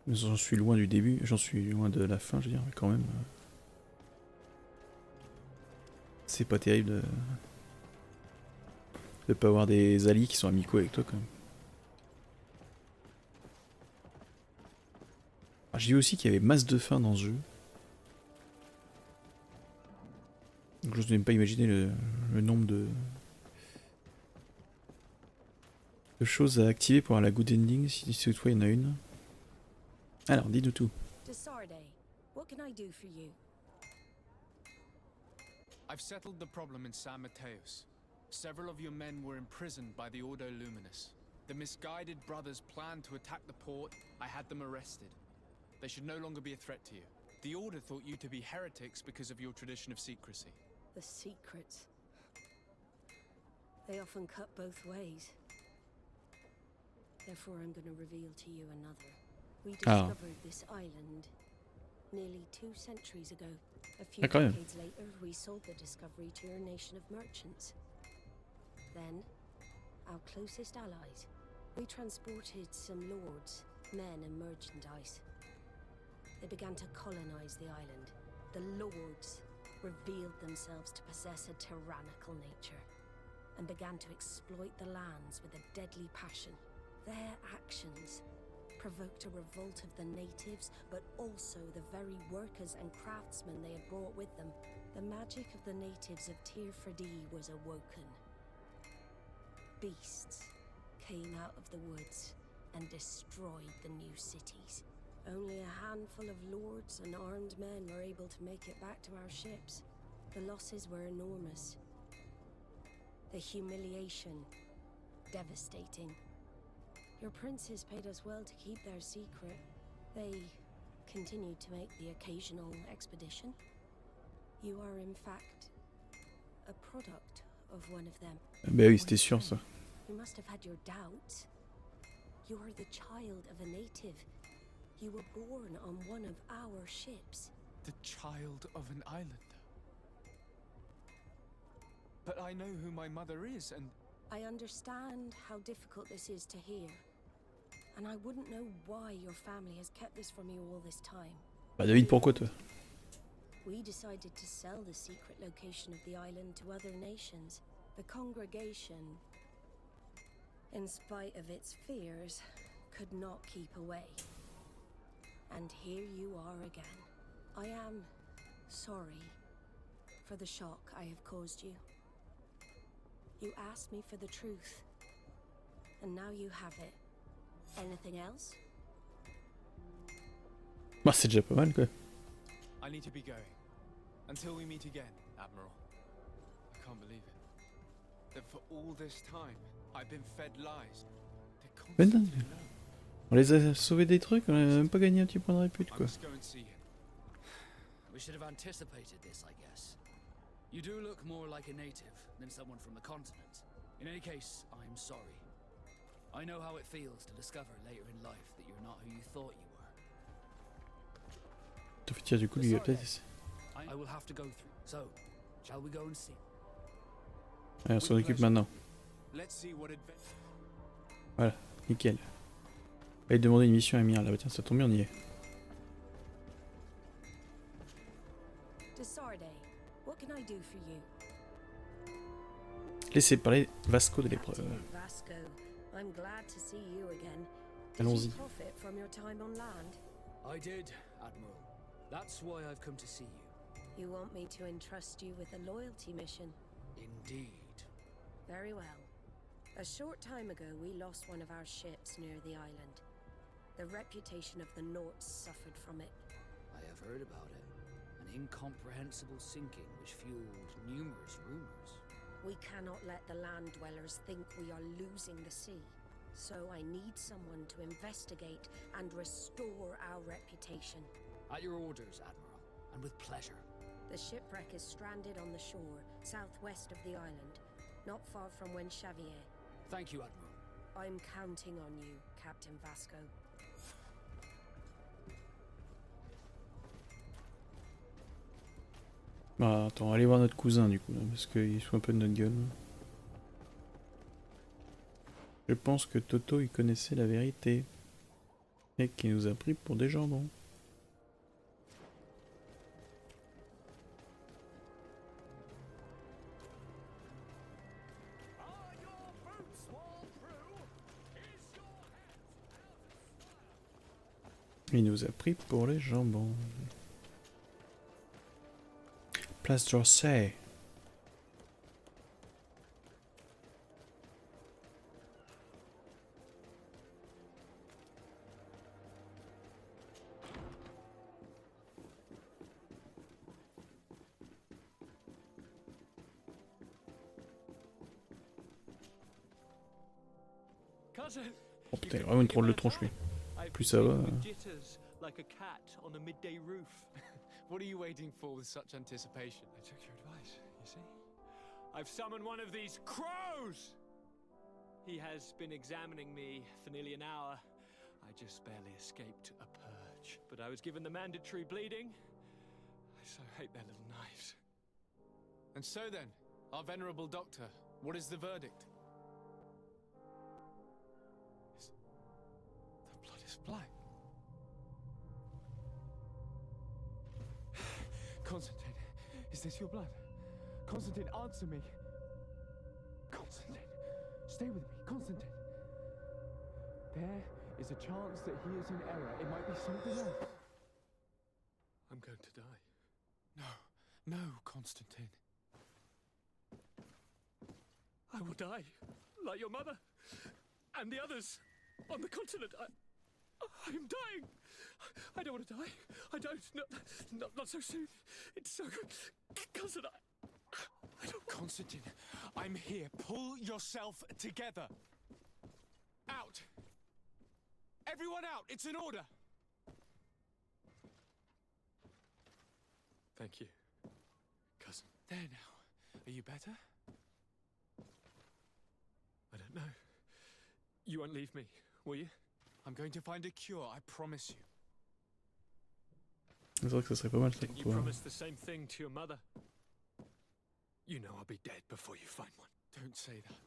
J'en suis loin du début, j'en suis loin de la fin, je veux dire, mais quand même... C'est pas terrible de pas avoir des alliés qui sont amicaux avec toi, quand même. J'ai vu aussi qu'il y avait masse de faim dans ce jeu. Donc je n'ose même pas imaginer le nombre de choses à activer pour avoir la good ending, si toutefois il y en a une. Alors, dis-nous tout. To Sardet, what can I do for you? I've settled the problem in San Mateus. Several of your men were imprisoned by the Ordo Luminous. The misguided brothers planned to attack the port. I had them arrested. They should no longer be a threat to you. The Order thought you to be heretics because of your tradition of secrecy. The secrets. They often cut both ways. Therefore, I'm going to reveal to you another. We discovered this island nearly 2 centuries ago. A few decades later, we sold the discovery to a nation of merchants. Then, our closest allies, we transported some lords, men and merchandise. They began to colonize the island. The lords revealed themselves to possess a tyrannical nature and began to exploit the lands with a deadly passion. Their actions provoked a revolt of the natives, but also the very workers and craftsmen they had brought with them. the magic of the natives of Teer Fradae was awoken. Beasts came out of the woods and destroyed the new cities. Only a handful of lords and armed men were able to make it back to our ships. The losses were enormous. The humiliation, devastating. Your princes paid us well to keep their secret. They continued to make the occasional expedition. You are in fact a product of one of them. Bah oui, c'était sûr ça. You must have had your doubts. You are the child of a native. You were born on one of our ships. The child of an islander. But I know who my mother is, and I understand how difficult this is to hear. And I wouldn't know why your family has kept this from you all this time. Bah David, pourquoi toi? We decided to sell the secret location of the island to other nations. The congregation, in spite of its fears, could not keep away. And here you are again. I am sorry for the shock I have caused you. You asked me for the truth, and now you have it. Anything else? Bah c'est déjà pas mal quoi. I need to be going. Until we meet again, Admiral. I can't believe it. That for all this time, I've been fed lies. Mais non, on les a sauvés des trucs, on a même pas gagné un petit point de répute quoi. We should have anticipated this, I guess. You do look more like a native than someone from the continent. In any case, I'm sorry. I know how it feels to discover later in life that you're not who you thought you were. T'as fait tirer du coup lui il a peut-être. I will have to go through. So, shall we go and see? Allez, on s'en occupe maintenant. Voilà, nickel. Allez demander une mission à Emir là, tiens ça tombe bien on y est. Sardet, what can I do for you? Laissez parler Vasco de l'épreuve. Vasco, I'm glad to see you again. Allons-y. Did you profit from your time on land? I did, Admiral. That's why I've come to see you. You want me to entrust you with a loyalty mission? Indeed. Very well. A short time ago, we lost one of our ships near the island. The reputation of the Norts suffered from it. I have heard about it. An incomprehensible sinking which fueled numerous rumors. We cannot let the land dwellers think we are losing the sea. So I need someone to investigate and restore our reputation. At your orders, Admiral, and with pleasure. The shipwreck is stranded on the shore, southwest of the island, not far from xviie. Thank you, Admiral. I'm counting on you, Captain Vasco. Bah attends, allez voir notre cousin du coup, là, parce qu'il se fout un peu de notre gueule. Je pense que Toto il connaissait la vérité. Et qu'il nous a pris pour des jambons. Il nous a pris pour les jambons. Place d'Orsay. Oh putain, il a vraiment une drôle de tronche lui. Plus ça va. Like a cat on a midday roof. What are you waiting for with such anticipation? I took your advice, you see? I've summoned one of these crows! He has been examining me for nearly an hour. I just barely escaped a purge, but I was given the mandatory bleeding. I so hate their little knives. And so then, our venerable doctor, what is the verdict? The blood is black. Constantine, is this your blood? Constantine, answer me. Constantine, stay with me, Constantine. There is a chance that he is in error. It might be something else. I'm going to die. No, No, Constantine. I will die, like your mother, and the others on the continent. I am dying. I don't want to die. I don't. Not so soon. It's so Cousin, I don't. Constantine, I'm here. Pull yourself together. Out. Everyone out. It's an order. Thank you, cousin. There now. Are you better? I don't know. You won't leave me, will you? I'm going to find a cure, I promise you. C'est vrai que ça serait pas mal ça. You promised the same thing to your mother. You know I'll be dead before you find one. Don't say that.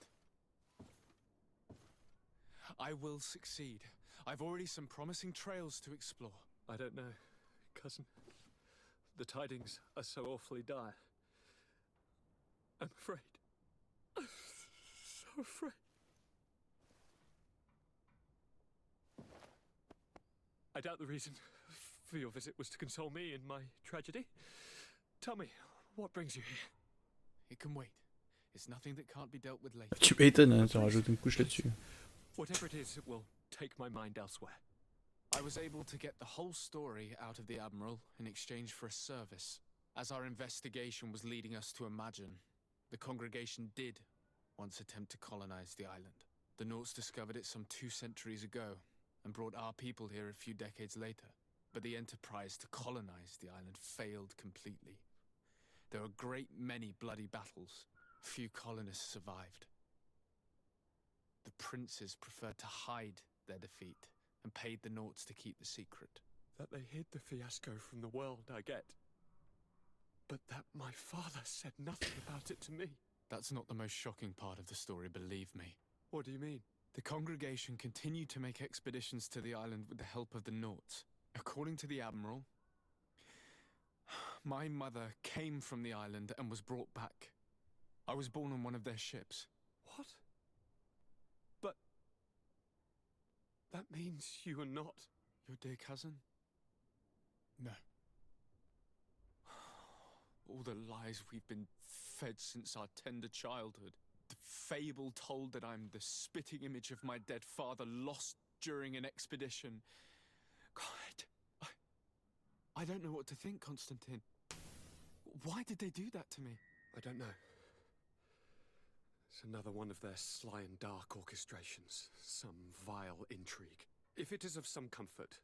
I will succeed. I've already some promising trails to explore. I don't know, cousin. The tidings are so awfully dire. I'm afraid. I'm so afraid. I doubt the reason for your visit was to console me in my tragedy. Tell me, what brings you here? It can wait. It's nothing that can't be dealt with later. Tu m'étonnes, hein, tu rajoutes une couche là-dessus. Whatever it is, it will take my mind elsewhere. I was able to get the whole story out of the Admiral in exchange for a service. As our investigation was leading us to imagine, the congregation did once attempt to colonize the island. The Nauts discovered it some 2 centuries ago and brought our people here a few decades later. But the enterprise to colonize the island failed completely. There were a great many bloody battles. Few colonists survived. The princes preferred to hide their defeat and paid the Nauts to keep the secret. That they hid the fiasco from the world, I get. But that my father said nothing about it to me. That's not the most shocking part of the story, believe me. What do you mean? The congregation continued to make expeditions to the island with the help of the Nauts. According to the Admiral, my mother came from the island and was brought back. I was born on one of their ships. What? But that means you are not your dear cousin? No. All the lies we've been fed since our tender childhood. The fable told that I'm the spitting image of my dead father lost during an expedition. God, I don't know what to think, Constantine. Why did they do that to me? I don't know. It's another one of their sly and dark orchestrations. Some vile intrigue. If it is of some comfort,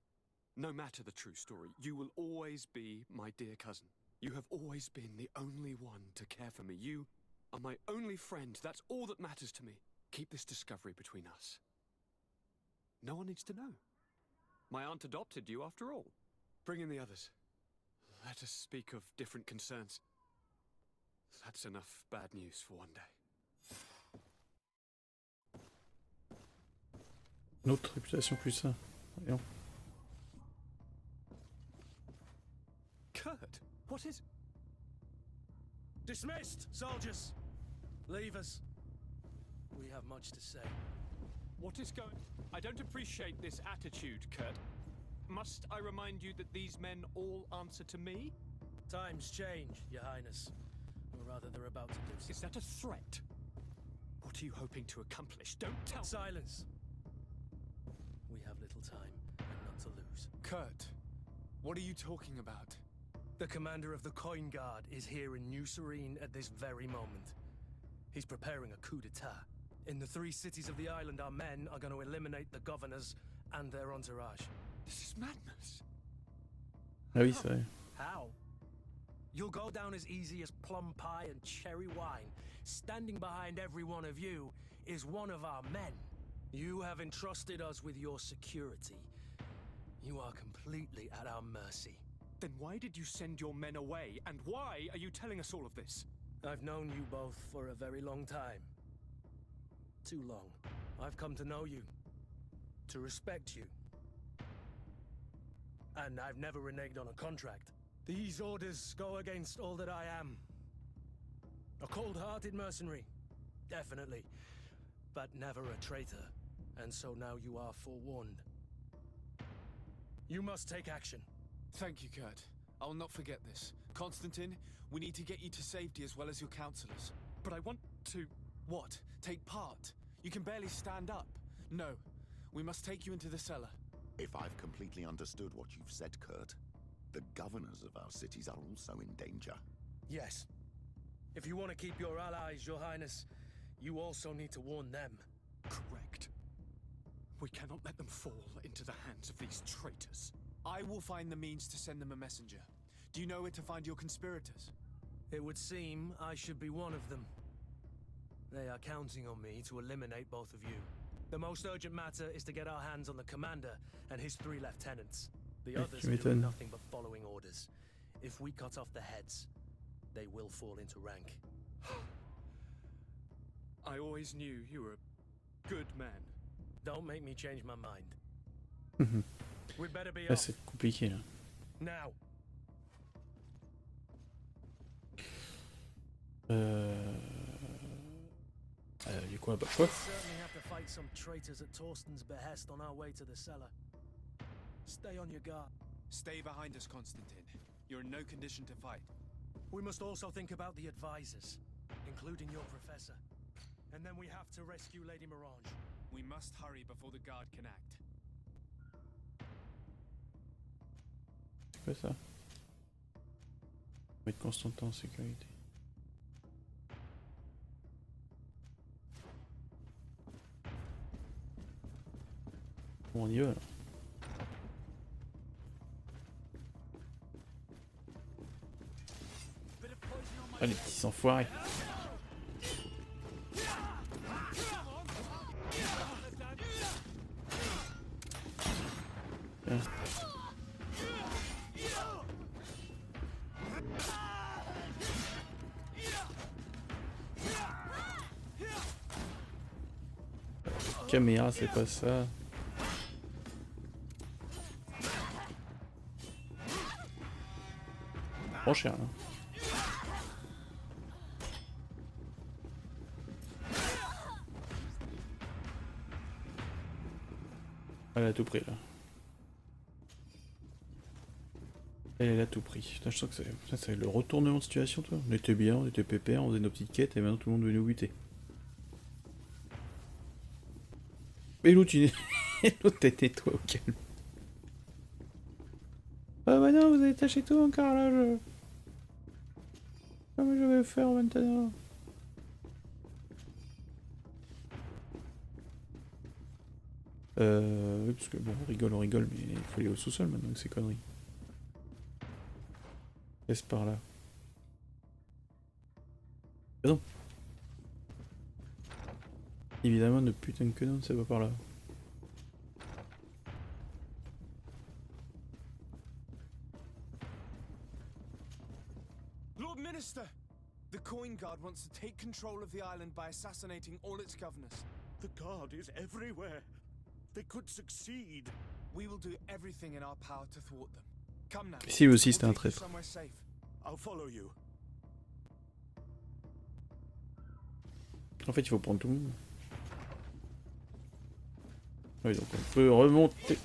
no matter the true story, you will always be my dear cousin. You have always been the only one to care for me. You are my only friend. That's all that matters to me. Keep this discovery between us. No one needs to know. My aunt adopted you after all. Bring in the others. Let us speak of different concerns. That's enough bad news for one day. Notre réputation plus ça. Voyons. Kurt, what is... Dismissed, soldiers! Leave us. We have much to say. What is going... I don't appreciate this attitude, Kurt. Must I remind you that these men all answer to me? Times change, Your Highness. Or rather, they're about to do so. Is that a threat? What are you hoping to accomplish? Don't tell... Silence! We have little time, and none to lose. Kurt, what are you talking about? The commander of the Coin Guard is here in New Serene at this very moment. He's preparing a coup d'etat. In the 3 cities of the island, our men are going to eliminate the governors and their entourage. This is madness. Ah oui, c'est vrai. How? You'll go down as easy as plum pie and cherry wine. Standing behind every one of you is one of our men. You have entrusted us with your security. You are completely at our mercy. Then why did you send your men away? And why are you telling us all of this? I've known you both for a very long time. Too long. I've come to know you. To respect you. And I've never reneged on a contract. These orders go against all that I am. A cold-hearted mercenary. Definitely. But never a traitor. And so now you are forewarned. You must take action. Thank you, Kurt. I'll not forget this. Constantine, We need to get you to safety as well as your counselors. But I want to... what? Take part? You can barely stand up. No. We must take you into the cellar. If I've completely understood what you've said, Kurt, the governors of our cities are also in danger. Yes. If you want to keep your allies, Your Highness, you also need to warn them. Correct. We cannot let them fall into the hands of these traitors. I will find the means to send them a messenger. Do you know where to find your conspirators? It would seem I should be one of them. They are counting on me to eliminate both of you. The most urgent matter is to get our hands on the commander and his 3 lieutenants. The others are doing nothing but following orders. If we cut off the heads, they will fall into rank. I always knew you were a good man. Don't make me change my mind. We'd better be off. C'est compliqué là. Now. Du coup, bah quoi? We certainly have to fight some traitors at Torsten's behest on our way to the cellar. Stay on your guard. Stay behind us, Constantine. You're in no condition to fight. We must also think about the advisors, including your professor. And then we have to rescue Lady Melange. We must hurry before the guard can act. C'est quoi ça? Mettre Constantin en sécurité. Bon, on y va là. Ah, les petits enfoirés. Tiens. Caméra, c'est pas ça. Trop cher là. Elle a tout pris là. Elle a tout pris. Putain, je sens que c'est le retournement de situation, toi. On était bien, on était pépère, on faisait nos petites quêtes et maintenant tout le monde veut nous buter. Mais l'autre, l'autre tais-toi au calme. Ah bah non, vous avez taché tout encore là, comment je vais faire maintenant? Oui, parce que bon, on rigole, mais il faut aller au sous-sol maintenant avec ces conneries. Laisse par là. Ah non. Évidemment, de putain que non, ça va par là. Lord Minister! The Coin Guard wants to take control of the island by assassinating all its governors. The guard is everywhere. They could succeed. We will do everything in our power to thwart them. Come now. Si aussi c'était un traître. I'll follow you. En fait, il faut prendre tout le monde. Oui, donc on peut remonter.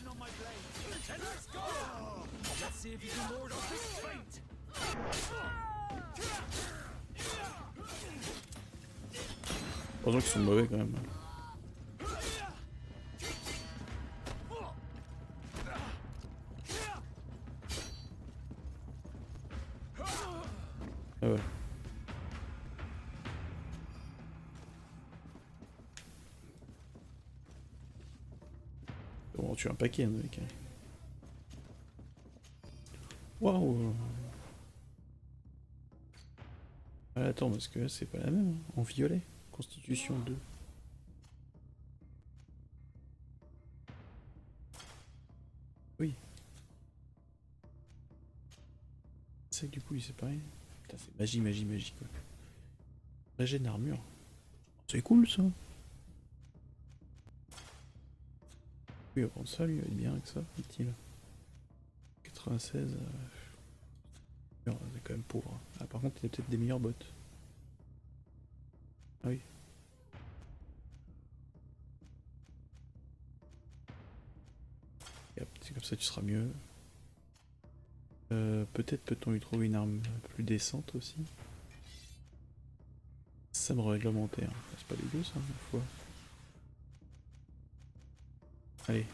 Heureusement qu'ils sont mauvais quand même. Ah ouais. Bon, on tue un paquet, hein, mec. Waouh. Ah, attends, parce que là, c'est pas la même. Hein. En violet. Constitution 2. Oui. C'est que du coup, c'est pareil. Putain, c'est magie, quoi. Régène armure. C'est cool, ça. Oui, on va prendre ça, lui, il va être bien avec ça, dit-il. 96. C'est quand même pauvre. Ah, par contre, il y a peut-être des meilleures bottes. Ah oui. Et hop, c'est comme ça, tu seras mieux. Peut-être peut-on lui trouver une arme plus décente aussi. Sabre réglementaire. C'est pas dégueu ça, une fois. Allez.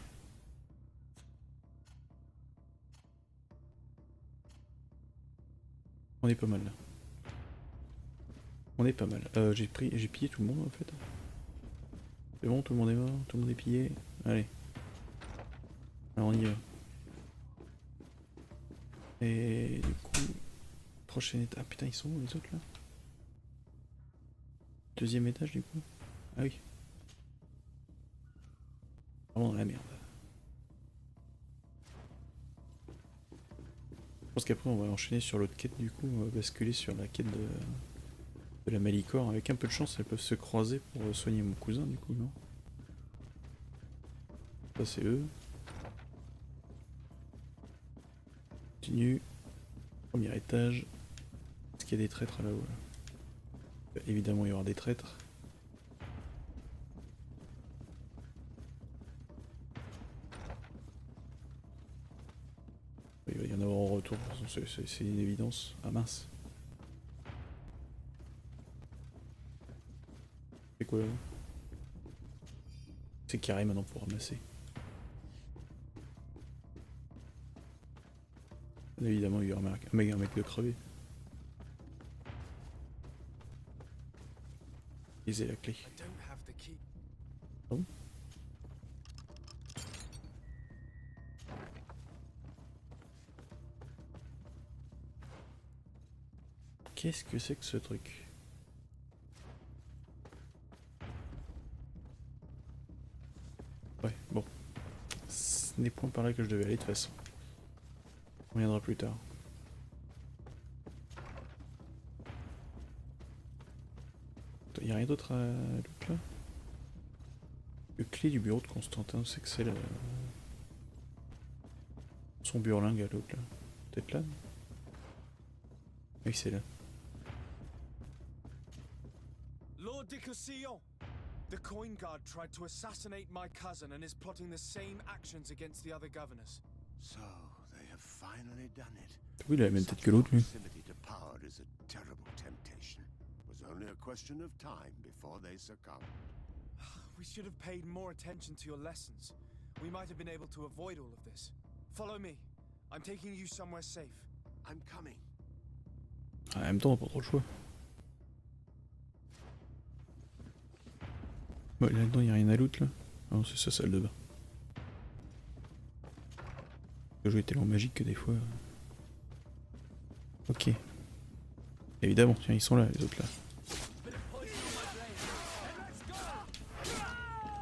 On est pas mal là. On est pas mal. J'ai pillé tout le monde en fait. C'est bon, tout le monde est mort, tout le monde est pillé. Allez. Alors on y va. Et du coup, prochaine étape. Ah putain, ils sont où les autres là? Deuxième étage du coup? Ah oui. Vraiment dans la merde. Je pense qu'après on va enchaîner sur l'autre quête du coup, on va basculer sur la quête de la Malicore. Avec un peu de chance, elles peuvent se croiser pour soigner mon cousin du coup, non? Ça c'est eux. Continue. Premier étage. Est-ce qu'il y a des traîtres là-haut là? Évidemment il y aura des traîtres. Il va y en avoir en retour, c'est une évidence. Ah mince. C'est quoi là? C'est carré maintenant pour ramasser. Évidemment il y aura un mec de crever. Lisez la clé. Ah bon? Qu'est-ce que c'est que ce truc? Ouais, bon. Ce n'est point par là que je devais aller de toute façon. On reviendra plus tard. Il n'y a rien d'autre à loot là? Le clé du bureau de Constantin, c'est que c'est le... son burlingue à l'autre là. Peut-être là? Oui, c'est là. Lord Dicosillon! The coin guard tried to assassinate my cousin and is plotting the same actions against the other governors. So, they have finally done it. Oui, il a la même tête que l'autre, lui. Proximity to power is a terrible temptation. It was only a question of time before they succumbed. We should have paid more attention to your lessons. We might have been able to avoid all of this. Follow me. I'm taking you somewhere safe. I'm coming. En même temps, on n'a pas trop le choix. Bon, là-dedans, il n'y a rien à loot là. Ah non, c'est sa salle de bain. Le jeu est tellement magique que des fois. Ok. Évidemment, tiens, ils sont là, les autres là.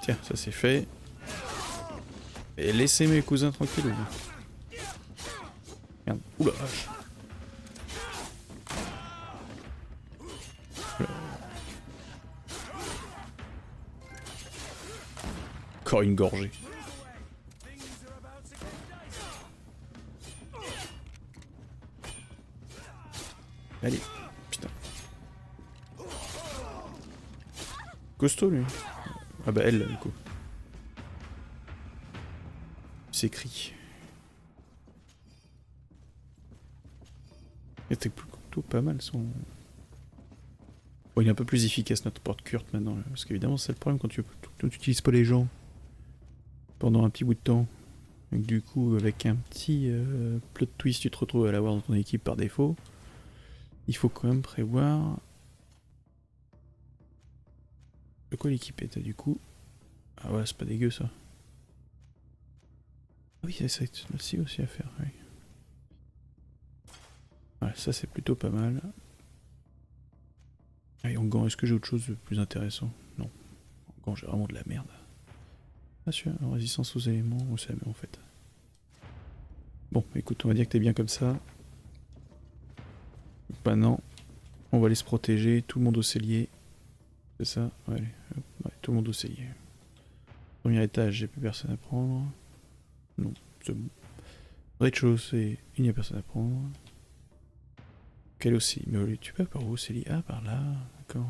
Tiens, ça c'est fait. Et laissez mes cousins tranquilles. Merde. Oula, vache. Encore une gorgée. Allez, putain. Costaud lui. Ah bah elle, du coup. C'est écrit. C'était plutôt pas mal son... Bon, il est un peu plus efficace notre porte-Kurt maintenant, là, parce qu'évidemment c'est le problème quand tu n'utilises pas les gens pendant un petit bout de temps. Et que, du coup, avec un petit plot twist, tu te retrouves à l'avoir dans ton équipe par défaut. Il faut quand même prévoir... De quoi l'équipe était du coup? Ah ouais, c'est pas dégueu ça. Ah oui, ça aussi à faire, oui. Ouais, ça c'est plutôt pas mal. Allez, en gant, est-ce que j'ai autre chose de plus intéressant? Non. En gant, j'ai vraiment de la merde. Ah sûr, résistance aux éléments, on sait en fait. Bon, écoute, on va dire que t'es bien comme ça. Maintenant, on va aller se protéger, tout le monde au cellier. C'est ça? Ouais, allez, hop, ouais, tout le monde au cellier. Premier étage, j'ai plus personne à prendre. Non, c'est bon. Rez-de-chaussée, il n'y a personne à prendre. Quel aussi? Mais tu peux par où, cellier? Ah, par là, d'accord.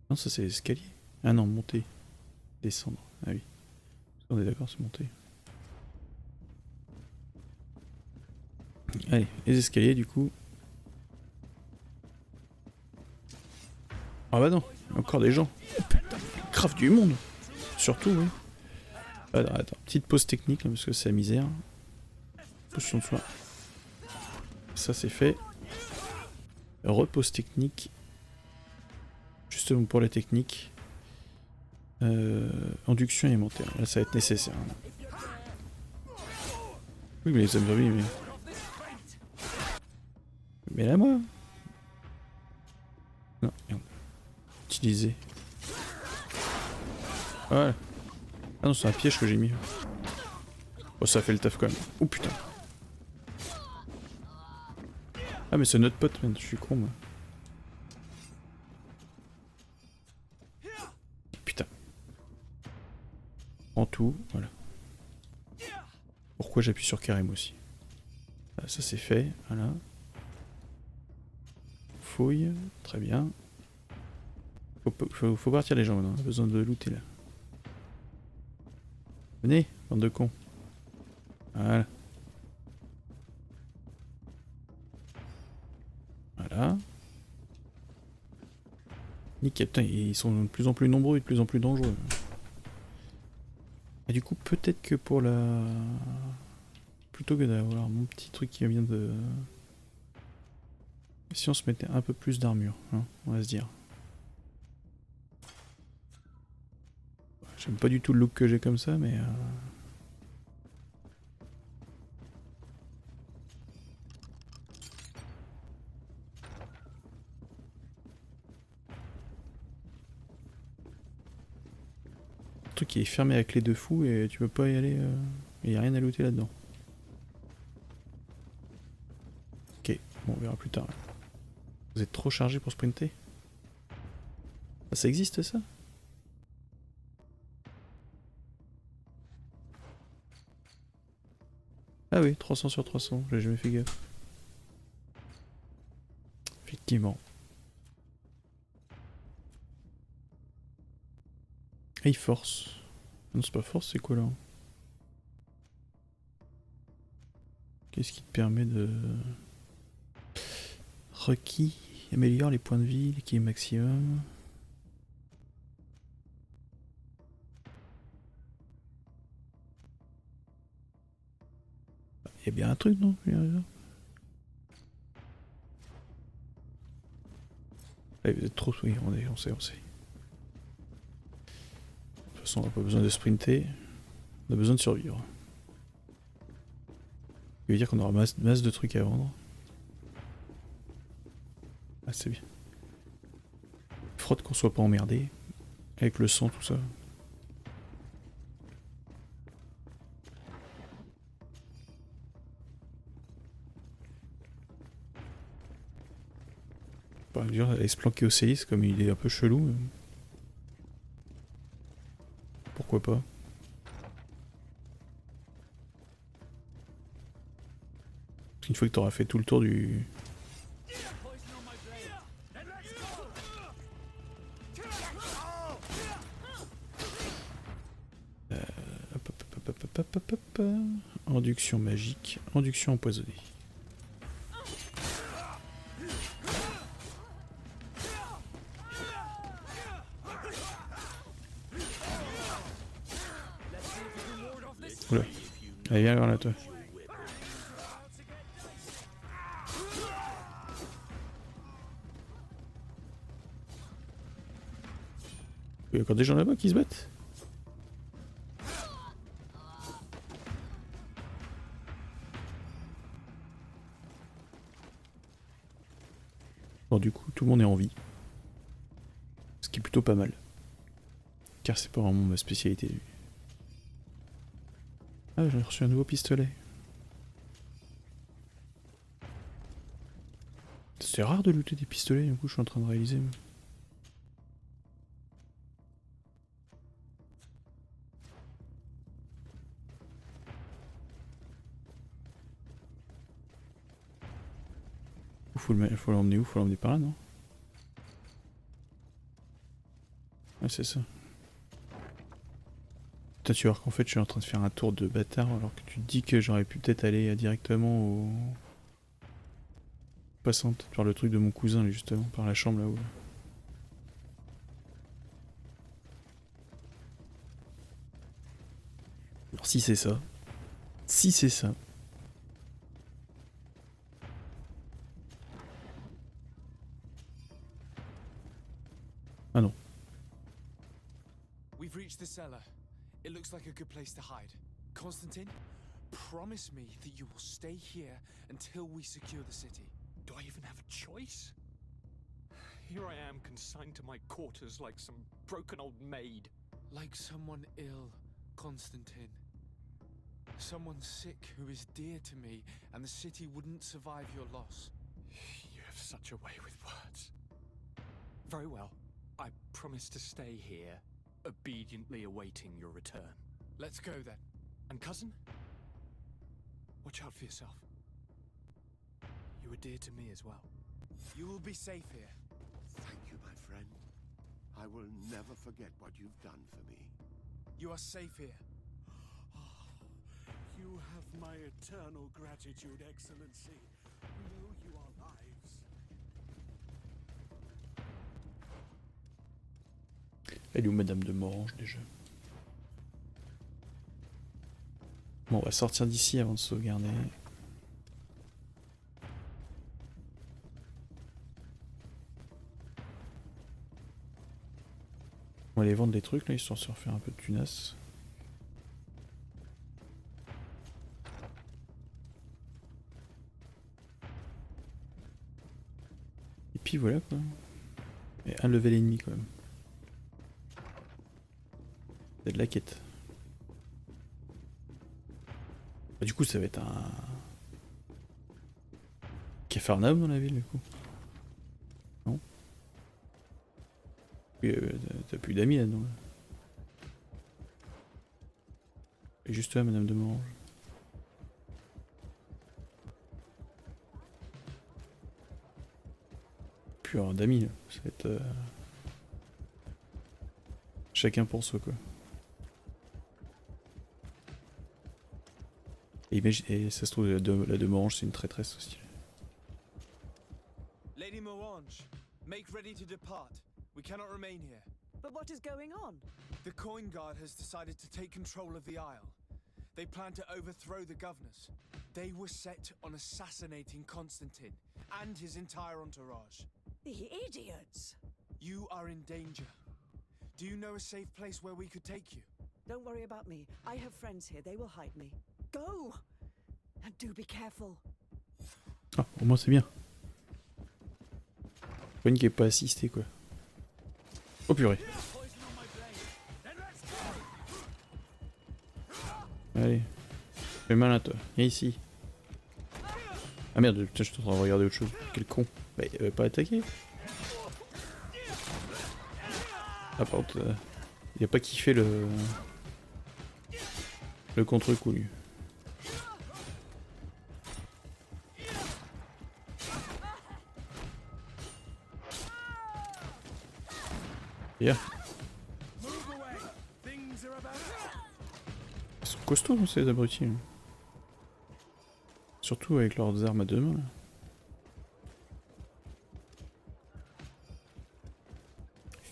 Non, ça c'est l'escalier. Ah non, monter. Descendre, ah oui. On est d'accord, c'est monter. Allez, les escaliers du coup. Ah bah non, encore des gens. Oh, putain, grave du monde. Surtout, oui. Attends, petite pause technique, hein, parce que c'est la misère. Potion de soin. Ça c'est fait. Repose technique. Justement pour la technique. Induction alimentaire. Là ça va être nécessaire. Oui mais les hommes zombies, mais... Mais là moi. Non, merde. Utiliser. Voilà. Ah non, c'est un piège que j'ai mis. Oh, ça fait le taf quand même. Oh putain. Ah mais c'est notre pote, man. Je suis con moi. Putain. En tout, voilà. Pourquoi j'appuie sur carré moi aussi? Ah, ça c'est fait, voilà. Fouille, très bien. Faut partir les gens maintenant, on a besoin de looter là. Venez, bande de cons. Voilà. Voilà. Nickel, putain, ils sont de plus en plus nombreux et de plus en plus dangereux. Et du coup, peut-être que pour la... Plutôt que d'avoir mon petit truc qui vient de... Si on se mettait un peu plus d'armure, hein, on va se dire. J'aime pas du tout le look que j'ai comme ça, mais... Le truc qui est fermé à clé de fou et tu peux pas y aller... Il y a rien à looter là-dedans. Ok, bon on verra plus tard. Vous êtes trop chargé pour sprinter? Ah, ça existe ça? Ah oui, 300 sur 300, j'ai jamais fait gaffe. Effectivement. Et force. Non, c'est pas force, c'est quoi là? Qu'est-ce qui te permet de... Requis, améliore les points de vie, l'équilibre maximum. Il y a bien un truc, non? Allez, vous êtes trop... Oui, on sait. De toute façon, on n'a pas besoin de sprinter. On a besoin de survivre. Ça veut dire qu'on aura masse de trucs à vendre. Ah, c'est bien. Frotte qu'on soit pas emmerdé. Avec le sang, tout ça. Pas dur d'aller se planquer au Célis comme il est un peu chelou. Pourquoi pas? Une fois que tu auras fait tout le tour du... Induction magique, induction empoisonnée. Oula. Allez, viens vers là, toi. Il y a encore des gens là-bas qui se battent. Bon, du coup, tout le monde est en vie. Ce qui est plutôt pas mal. Car c'est pas vraiment ma spécialité. Ah, j'ai reçu un nouveau pistolet. C'est rare de looter des pistolets, du coup, je suis en train de réaliser. Faut l'emmener où? Faut l'emmener par là, non? Ouais, c'est ça. Putain, tu vois qu'en fait, je suis en train de faire un tour de bâtard alors que tu te dis que j'aurais pu peut-être aller directement Passant peut-être par le truc de mon cousin, justement, par la chambre là-haut. Alors si c'est ça. Si c'est ça. Ah non. We've reached the cellar. It looks like a good place to hide. Constantine, promise me that you will stay here until we secure the city. Do I even have a choice? Here I am, consigned to my quarters like some broken old maid. Like someone ill, Constantine. Someone sick who is dear to me, and the city wouldn't survive your loss. You have such a way with words. Very well. I promise to stay here, obediently awaiting your return. Let's go then. And cousin? Watch out for yourself. You were dear to me as well. You will be safe here. Thank you, my friend. I will never forget what you've done for me. You are safe here. You have my eternal gratitude, Excellency. We owe you our lives. Elle est où Madame de Morange déjà? Bon, on va sortir d'ici avant de sauvegarder. On va aller vendre des trucs là, histoire de se refaire un peu de tunas. Et puis voilà quoi. Et un level et demi quand même. C'est de la quête. Bah, du coup ça va être un... Capharnaüm dans la ville du coup. Non? T'as plus d'amis là-dedans là. Et juste là, Madame de Morange. Plus avoir d'amis là. Ça va être... Chacun pour soi quoi. Et, et ça se trouve, la de Morange c'est une traîtresse aussi. Lady Morange, make ready to depart. We cannot remain here. But what is going on? The coin guard has decided to take control of the Isle. They plan to overthrow the governors. They were set on assassinating Constantine and his entire entourage. The idiots! You are in danger. Do you know a safe place where we could take you? Don't worry about me. I have friends here. They will hide me. Go! And do be careful. Ah, au moins c'est bien. Coin qui est pas assisté quoi. Oh purée. Allez. Fais malin toi. Viens ici. Ah merde, putain, je suis en train de regarder autre chose. Quel con. Bah il avait pas attaqué. Ah par contre, il a pas kiffé le contre-coup lui. Yeah. Ils sont costauds ces abrutis. Hein. Surtout avec leurs armes à deux mains. Là.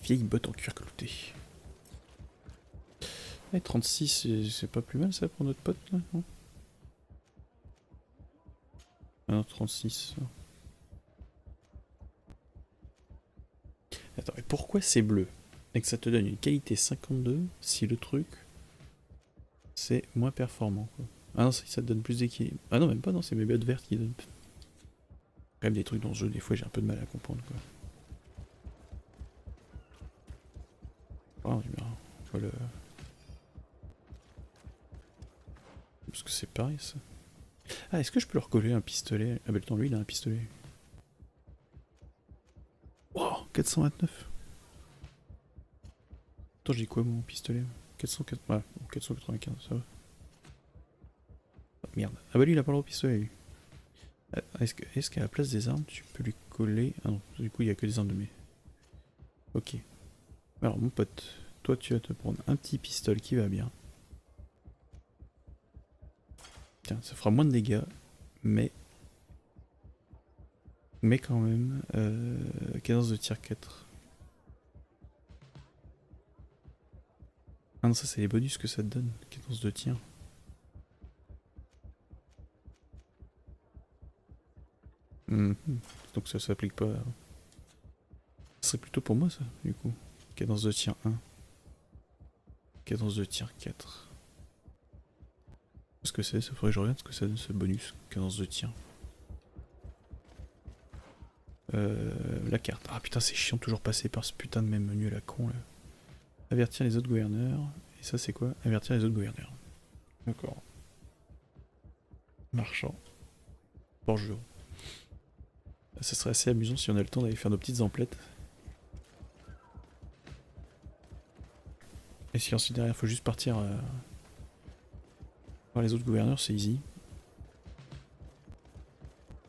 Vieille botte en cuir clouté. Ouais, 36, c'est pas plus mal ça pour notre pote là, non? Ah non, 36. Attends, et pourquoi c'est bleu? Et que ça te donne une qualité 52 si le truc c'est moins performant quoi. Ah non, ça te donne plus d'équilibre. Ah non, même pas, non, c'est mes bottes vertes qui donnent. Quand même des trucs dans ce jeu, des fois j'ai un peu de mal à comprendre quoi. Oh, voilà. Parce que c'est pareil ça. Ah, est-ce que je peux leur coller un pistolet? Ah bah attends, lui il a un pistolet. Wow, 429. Attends, j'ai quoi mon pistolet? 495, ça va. Oh, merde. Ah bah lui il a pas le droit au pistolet lui. Est-ce qu'à la place des armes tu peux lui coller... Ah non, du coup il y a que des armes de mai. Ok. Alors mon pote, toi tu vas te prendre un petit pistolet qui va bien. Tiens, ça fera moins de dégâts, mais... Mais quand même, cadence de tir 4. Ah non, ça c'est les bonus que ça te donne, cadence de tir. Donc ça s'applique pas. Ce serait plutôt pour moi ça, du coup. Cadence de tir 1. Cadence de tir 4. Qu'est-ce que c'est? Ça faudrait que je regarde ce que ça donne ce bonus. Cadence de tir. La carte. Ah putain, c'est chiant de toujours passer par ce putain de même menu à la con là. Avertir les autres gouverneurs. Et ça c'est quoi? Avertir les autres gouverneurs. D'accord. Marchand. Bonjour. Ça serait assez amusant si on a le temps d'aller faire nos petites emplettes. Et si ensuite derrière faut juste partir voir les autres gouverneurs, c'est easy.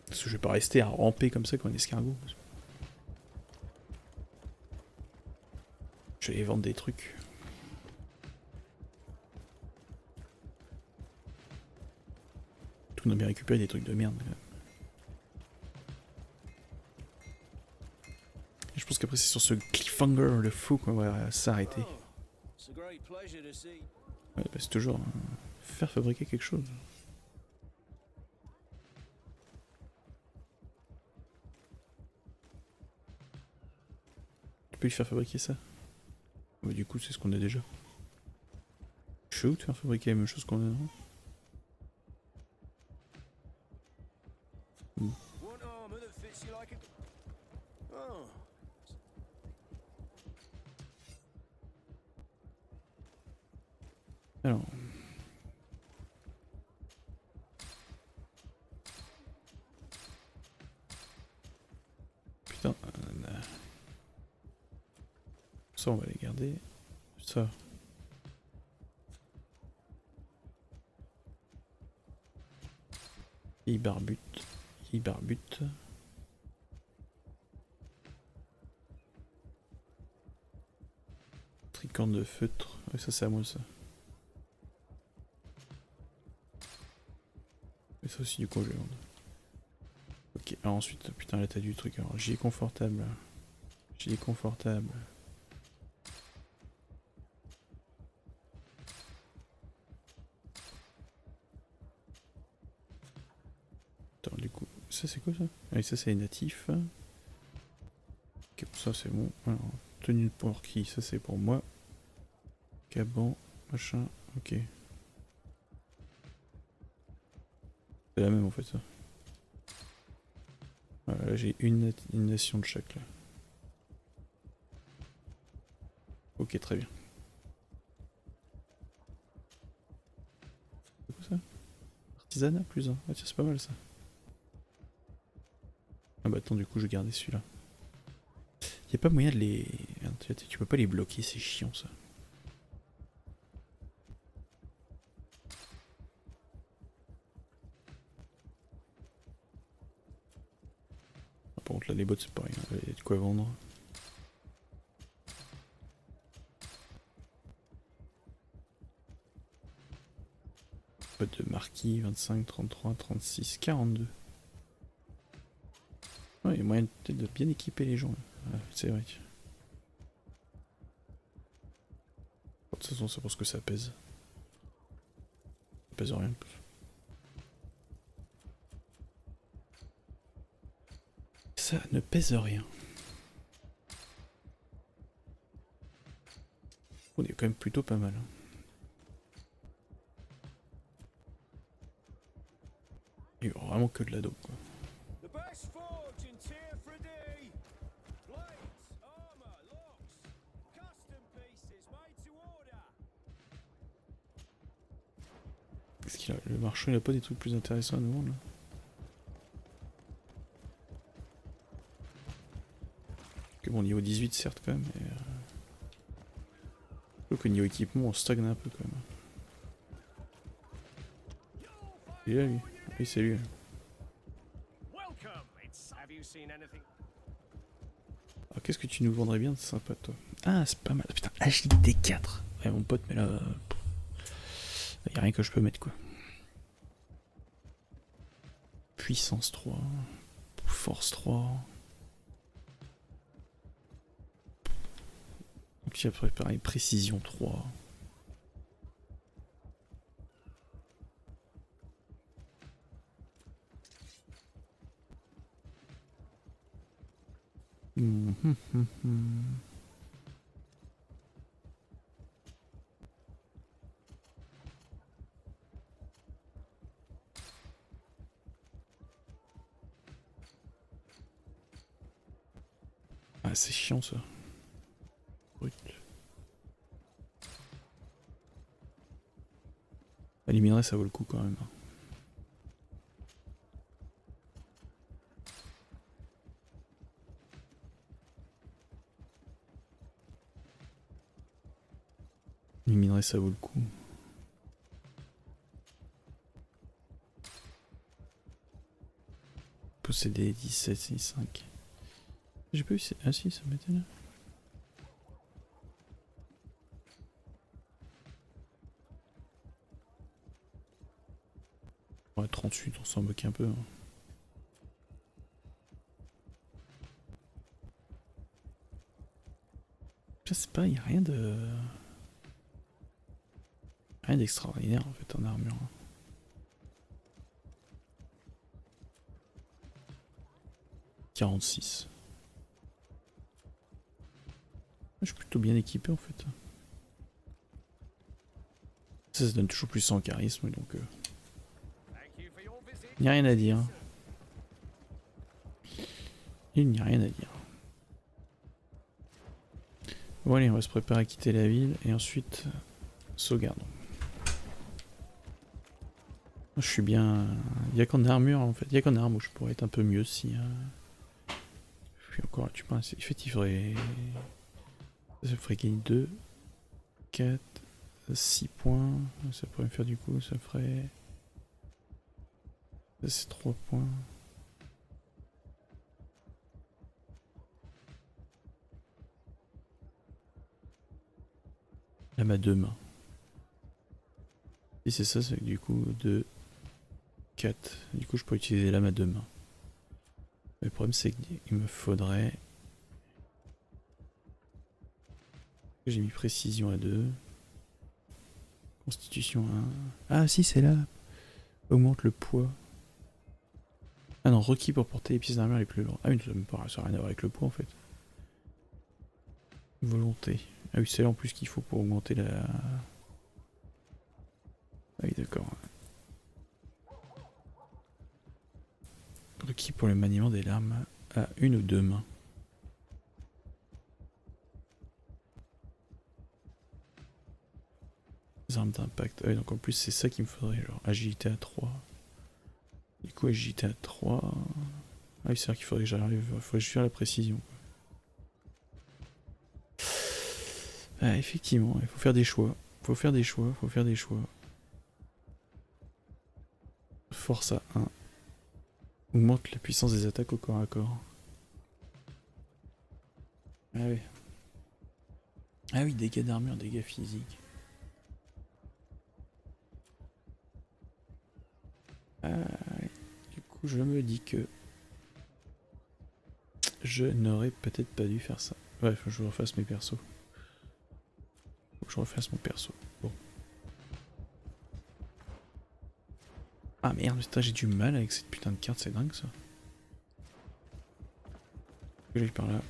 Parce que je vais pas rester à ramper comme ça comme un escargot. Je vais aller vendre des trucs. Tout on a bien récupéré des trucs de merde. Et je pense qu'après c'est sur ce cliffhanger le fou qu'on va s'arrêter. Ouais, bah c'est toujours faire fabriquer quelque chose. Tu peux lui faire fabriquer ça? Bah du coup c'est ce qu'on a déjà. Chaud de faire fabriquer la même chose qu'on a, non? Alors. Putain. Ça on va les garder. Ça. Il barbute. Il barbute. Tricorne de feutre. Ouais, ça c'est à moi ça. Et ça aussi du coup je vais vendre. Ok, alors ensuite, putain là t'as du truc. Alors gilet confortable. Gilet confortable. Attends, du coup, ça c'est quoi ça? Ah oui, ça c'est les natifs. Ok, ça c'est bon. Alors, tenue pour qui? Ça c'est pour moi. Caban, machin, ok. C'est la même en fait ça. Voilà, là j'ai une nation de chaque là. Ok, très bien. C'est quoi ça? Artisanat plus 1. Ah tiens, c'est pas mal ça. Ah bah attends, du coup je vais garder celui-là. Y'a pas moyen de les... Tu peux pas les bloquer, c'est chiant ça. Par contre là les bots c'est pareil, il y a de quoi vendre. Bot de marquis, 25, 33, 36, 42. Ouais, il y a moyen peut-être de bien équiper les gens. Ouais, c'est vrai. De toute façon c'est pour ce que ça pèse. Ça pèse rien. Ça ne pèse rien. On est quand même plutôt pas mal. Il y a vraiment que de la dope quoi. Est-ce qu'il a... Le marchand il a pas des trucs plus intéressants à nous vendre là? Que bon, niveau 18 certes quand même, mais... Je trouve que niveau équipement on stagne un peu quand même. Et là lui, oui c'est lui. Alors qu'est-ce que tu nous vendrais bien de sympa toi? Ah c'est pas mal, putain agilité 4. Ouais mon pote mais là... Y a rien que je peux mettre quoi. Puissance 3. force 3. Donc il a préparé précision 3. Ah, c'est chiant ça. Brut. Éliminer ça vaut le coup quand même. Éliminer ça vaut le coup. Posséder 17, 6, 5. J'ai pas eu... Ah si, ça m'était là. Ouais, 38, on s'en moque un peu. Hein. Je sais pas, il n'y a rien de... Rien d'extraordinaire en fait en armure. Hein. « 46. Je suis plutôt bien équipé en fait. Ça donne toujours plus 100 charisme donc... Il n'y a rien à dire. Il n'y a rien à dire. Bon allez, on va se préparer à quitter la ville et ensuite sauvegardons. Je suis bien... Il n'y a qu'en armure en fait. Il n'y a qu'en arme où je pourrais être un peu mieux si... Puis encore, tu penses... En fait, il faudrait... Ça ferait gagner 2, 4, 6 points. Ça pourrait me faire du coup, ça ferait... Ça c'est 3 points. Lame à 2 mains. Et c'est ça, c'est du coup 2, 4. Du coup je peux utiliser lame à 2 mains. Le problème c'est qu'il me faudrait... J'ai mis précision à 2. Constitution à 1. Ah si, c'est là. Augmente le poids. Ah non, requis pour porter les pièces d'armure les plus lourdes. Ah oui, ça n'a rien à voir avec le poids en fait. Volonté. Ah oui, c'est là en plus qu'il faut pour augmenter la... Ah oui, d'accord. Requis pour le maniement des larmes à 1 ou 2 mains. Armes d'impact. Ah oui, donc en plus c'est ça qu'il me faudrait, genre agilité à 3. Du coup agilité à 3. Ah oui, c'est vrai qu'il faudrait que j'arrive. Il faudrait juste faire la précision. Ah, effectivement, il faut faire des choix. Faut faire des choix. Force à 1. Augmente la puissance des attaques au corps à corps. Ah oui. Ah oui, dégâts d'armure, dégâts physiques. Du coup, je me dis que je n'aurais peut-être pas dû faire ça. Ouais, faut que je refasse mes persos. Faut que je refasse mon perso. Bon. Ah merde, j'ai du mal avec cette putain de carte, c'est dingue ça. Que j'aille par là.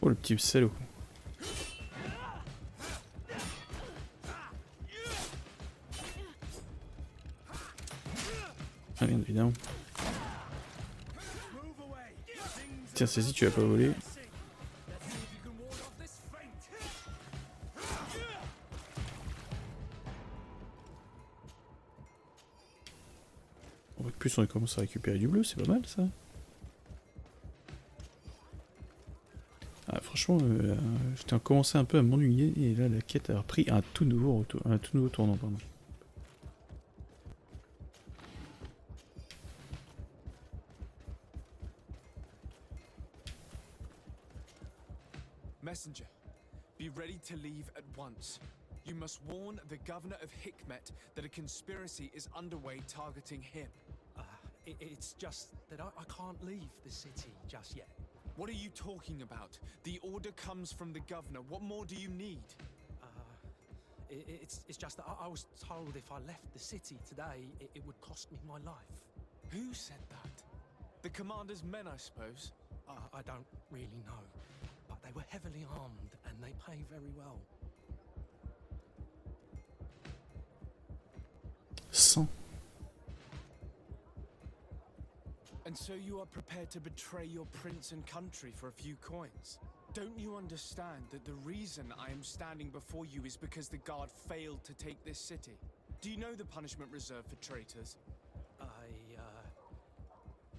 Oh le petit salaud. Ah bien évidemment. Tiens, saisis, tu vas pas voler. En plus on commence à récupérer du bleu, c'est pas mal ça. Ah, franchement, j'étais commencé un peu à m'ennuyer et là la quête a repris un tout nouveau tournant. Pardon. Messenger, be ready to leave at once. You must warn the governor of Hikmet that a conspiracy is underway targeting him. It's just that I can't leave the city just yet. What are you talking about? The order comes from the governor. What more do you need? It's just that I was told if I left the city today, it would cost me my life. Who said that? The commander's men, I suppose? I don't really know. But they were heavily armed, and they pay very well. 100. And so you are prepared to betray your prince and country for a few coins? Don't you understand that the reason I am standing before you is because the guard failed to take this city? Do you know the punishment reserved for traitors?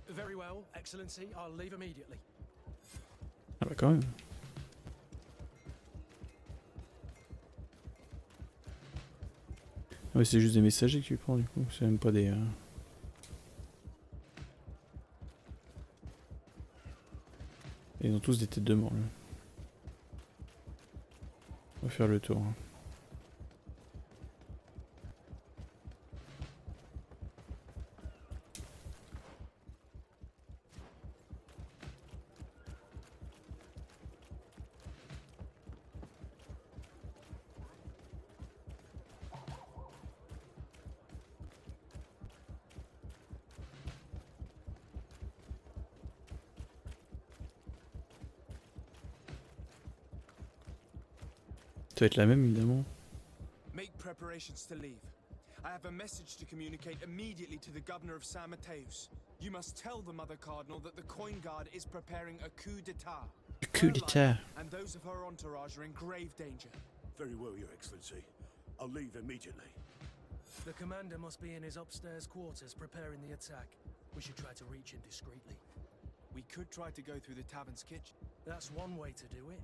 Very well, Excellency. I'll leave immediately. Ah bah quand même. Ah ouais, c'est juste des messagers que tu prends du coup, c'est même pas des... Ils ont tous des têtes de mort là. On va faire le tour. Hein. Ça va être la même évidemment. Make preparations to leave. I have a message to communicate immediately to the governor of San Mateus. You must tell the Mother Cardinal that the Coin Guard is preparing a coup d'etat. A coup d'etat. And those of her entourage are in grave danger. Very well, Your Excellency. I'll leave immediately. The commander must be in his upstairs quarters preparing the attack. We should try to reach him discreetly. We could try to go through the tavern's kitchen. That's one way to do it.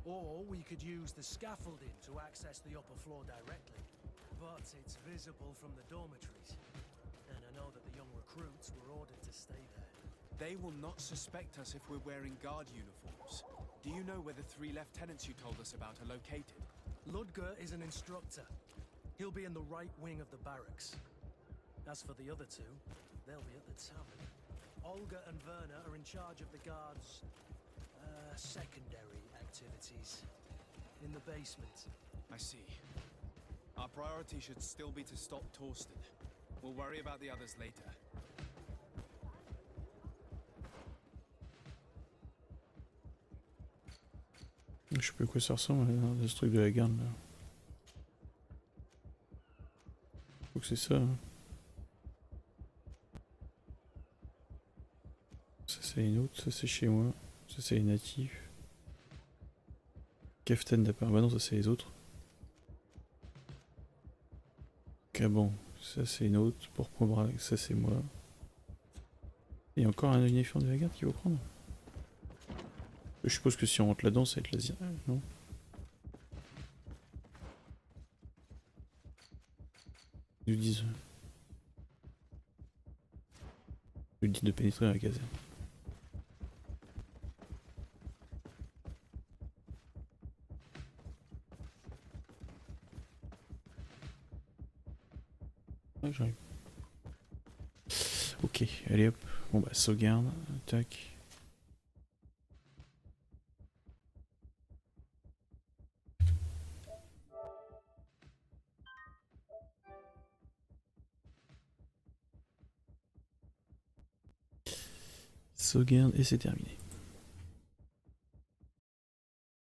Or we could use the scaffolding to access the upper floor directly. But it's visible from the dormitories. And I know that the young recruits were ordered to stay there. They will not suspect us if we're wearing guard uniforms. Do you know where the 3 lieutenants you told us about are located? Ludger is an instructor. He'll be in the right wing of the barracks. As for the other 2, they'll be at the tavern. Olga and Werner are in charge of the guard's secondary activities in the basement. I see. Our priority should still be to stop Torsten. We'll worry about the others later. Je sais plus à quoi ça ressemble là, ce truc de la garde là. Faut que c'est ça. Hein. Ça c'est une autre, ça c'est chez moi. Ça c'est les natifs. Keften d'appart, bah non ça c'est les autres. Caban, ça c'est une autre. Pour prendre, ça c'est moi. Il y a encore un uniforme de la garde qu'il faut prendre. Je suppose que si on rentre là-dedans, ça va être l'Asie, non? Ils nous disent. Ils nous disent de pénétrer dans la caserne. Ah, j'arrive. Ok, allez hop. Bon bah sauvegarde, tac. Sauvegarde et c'est terminé.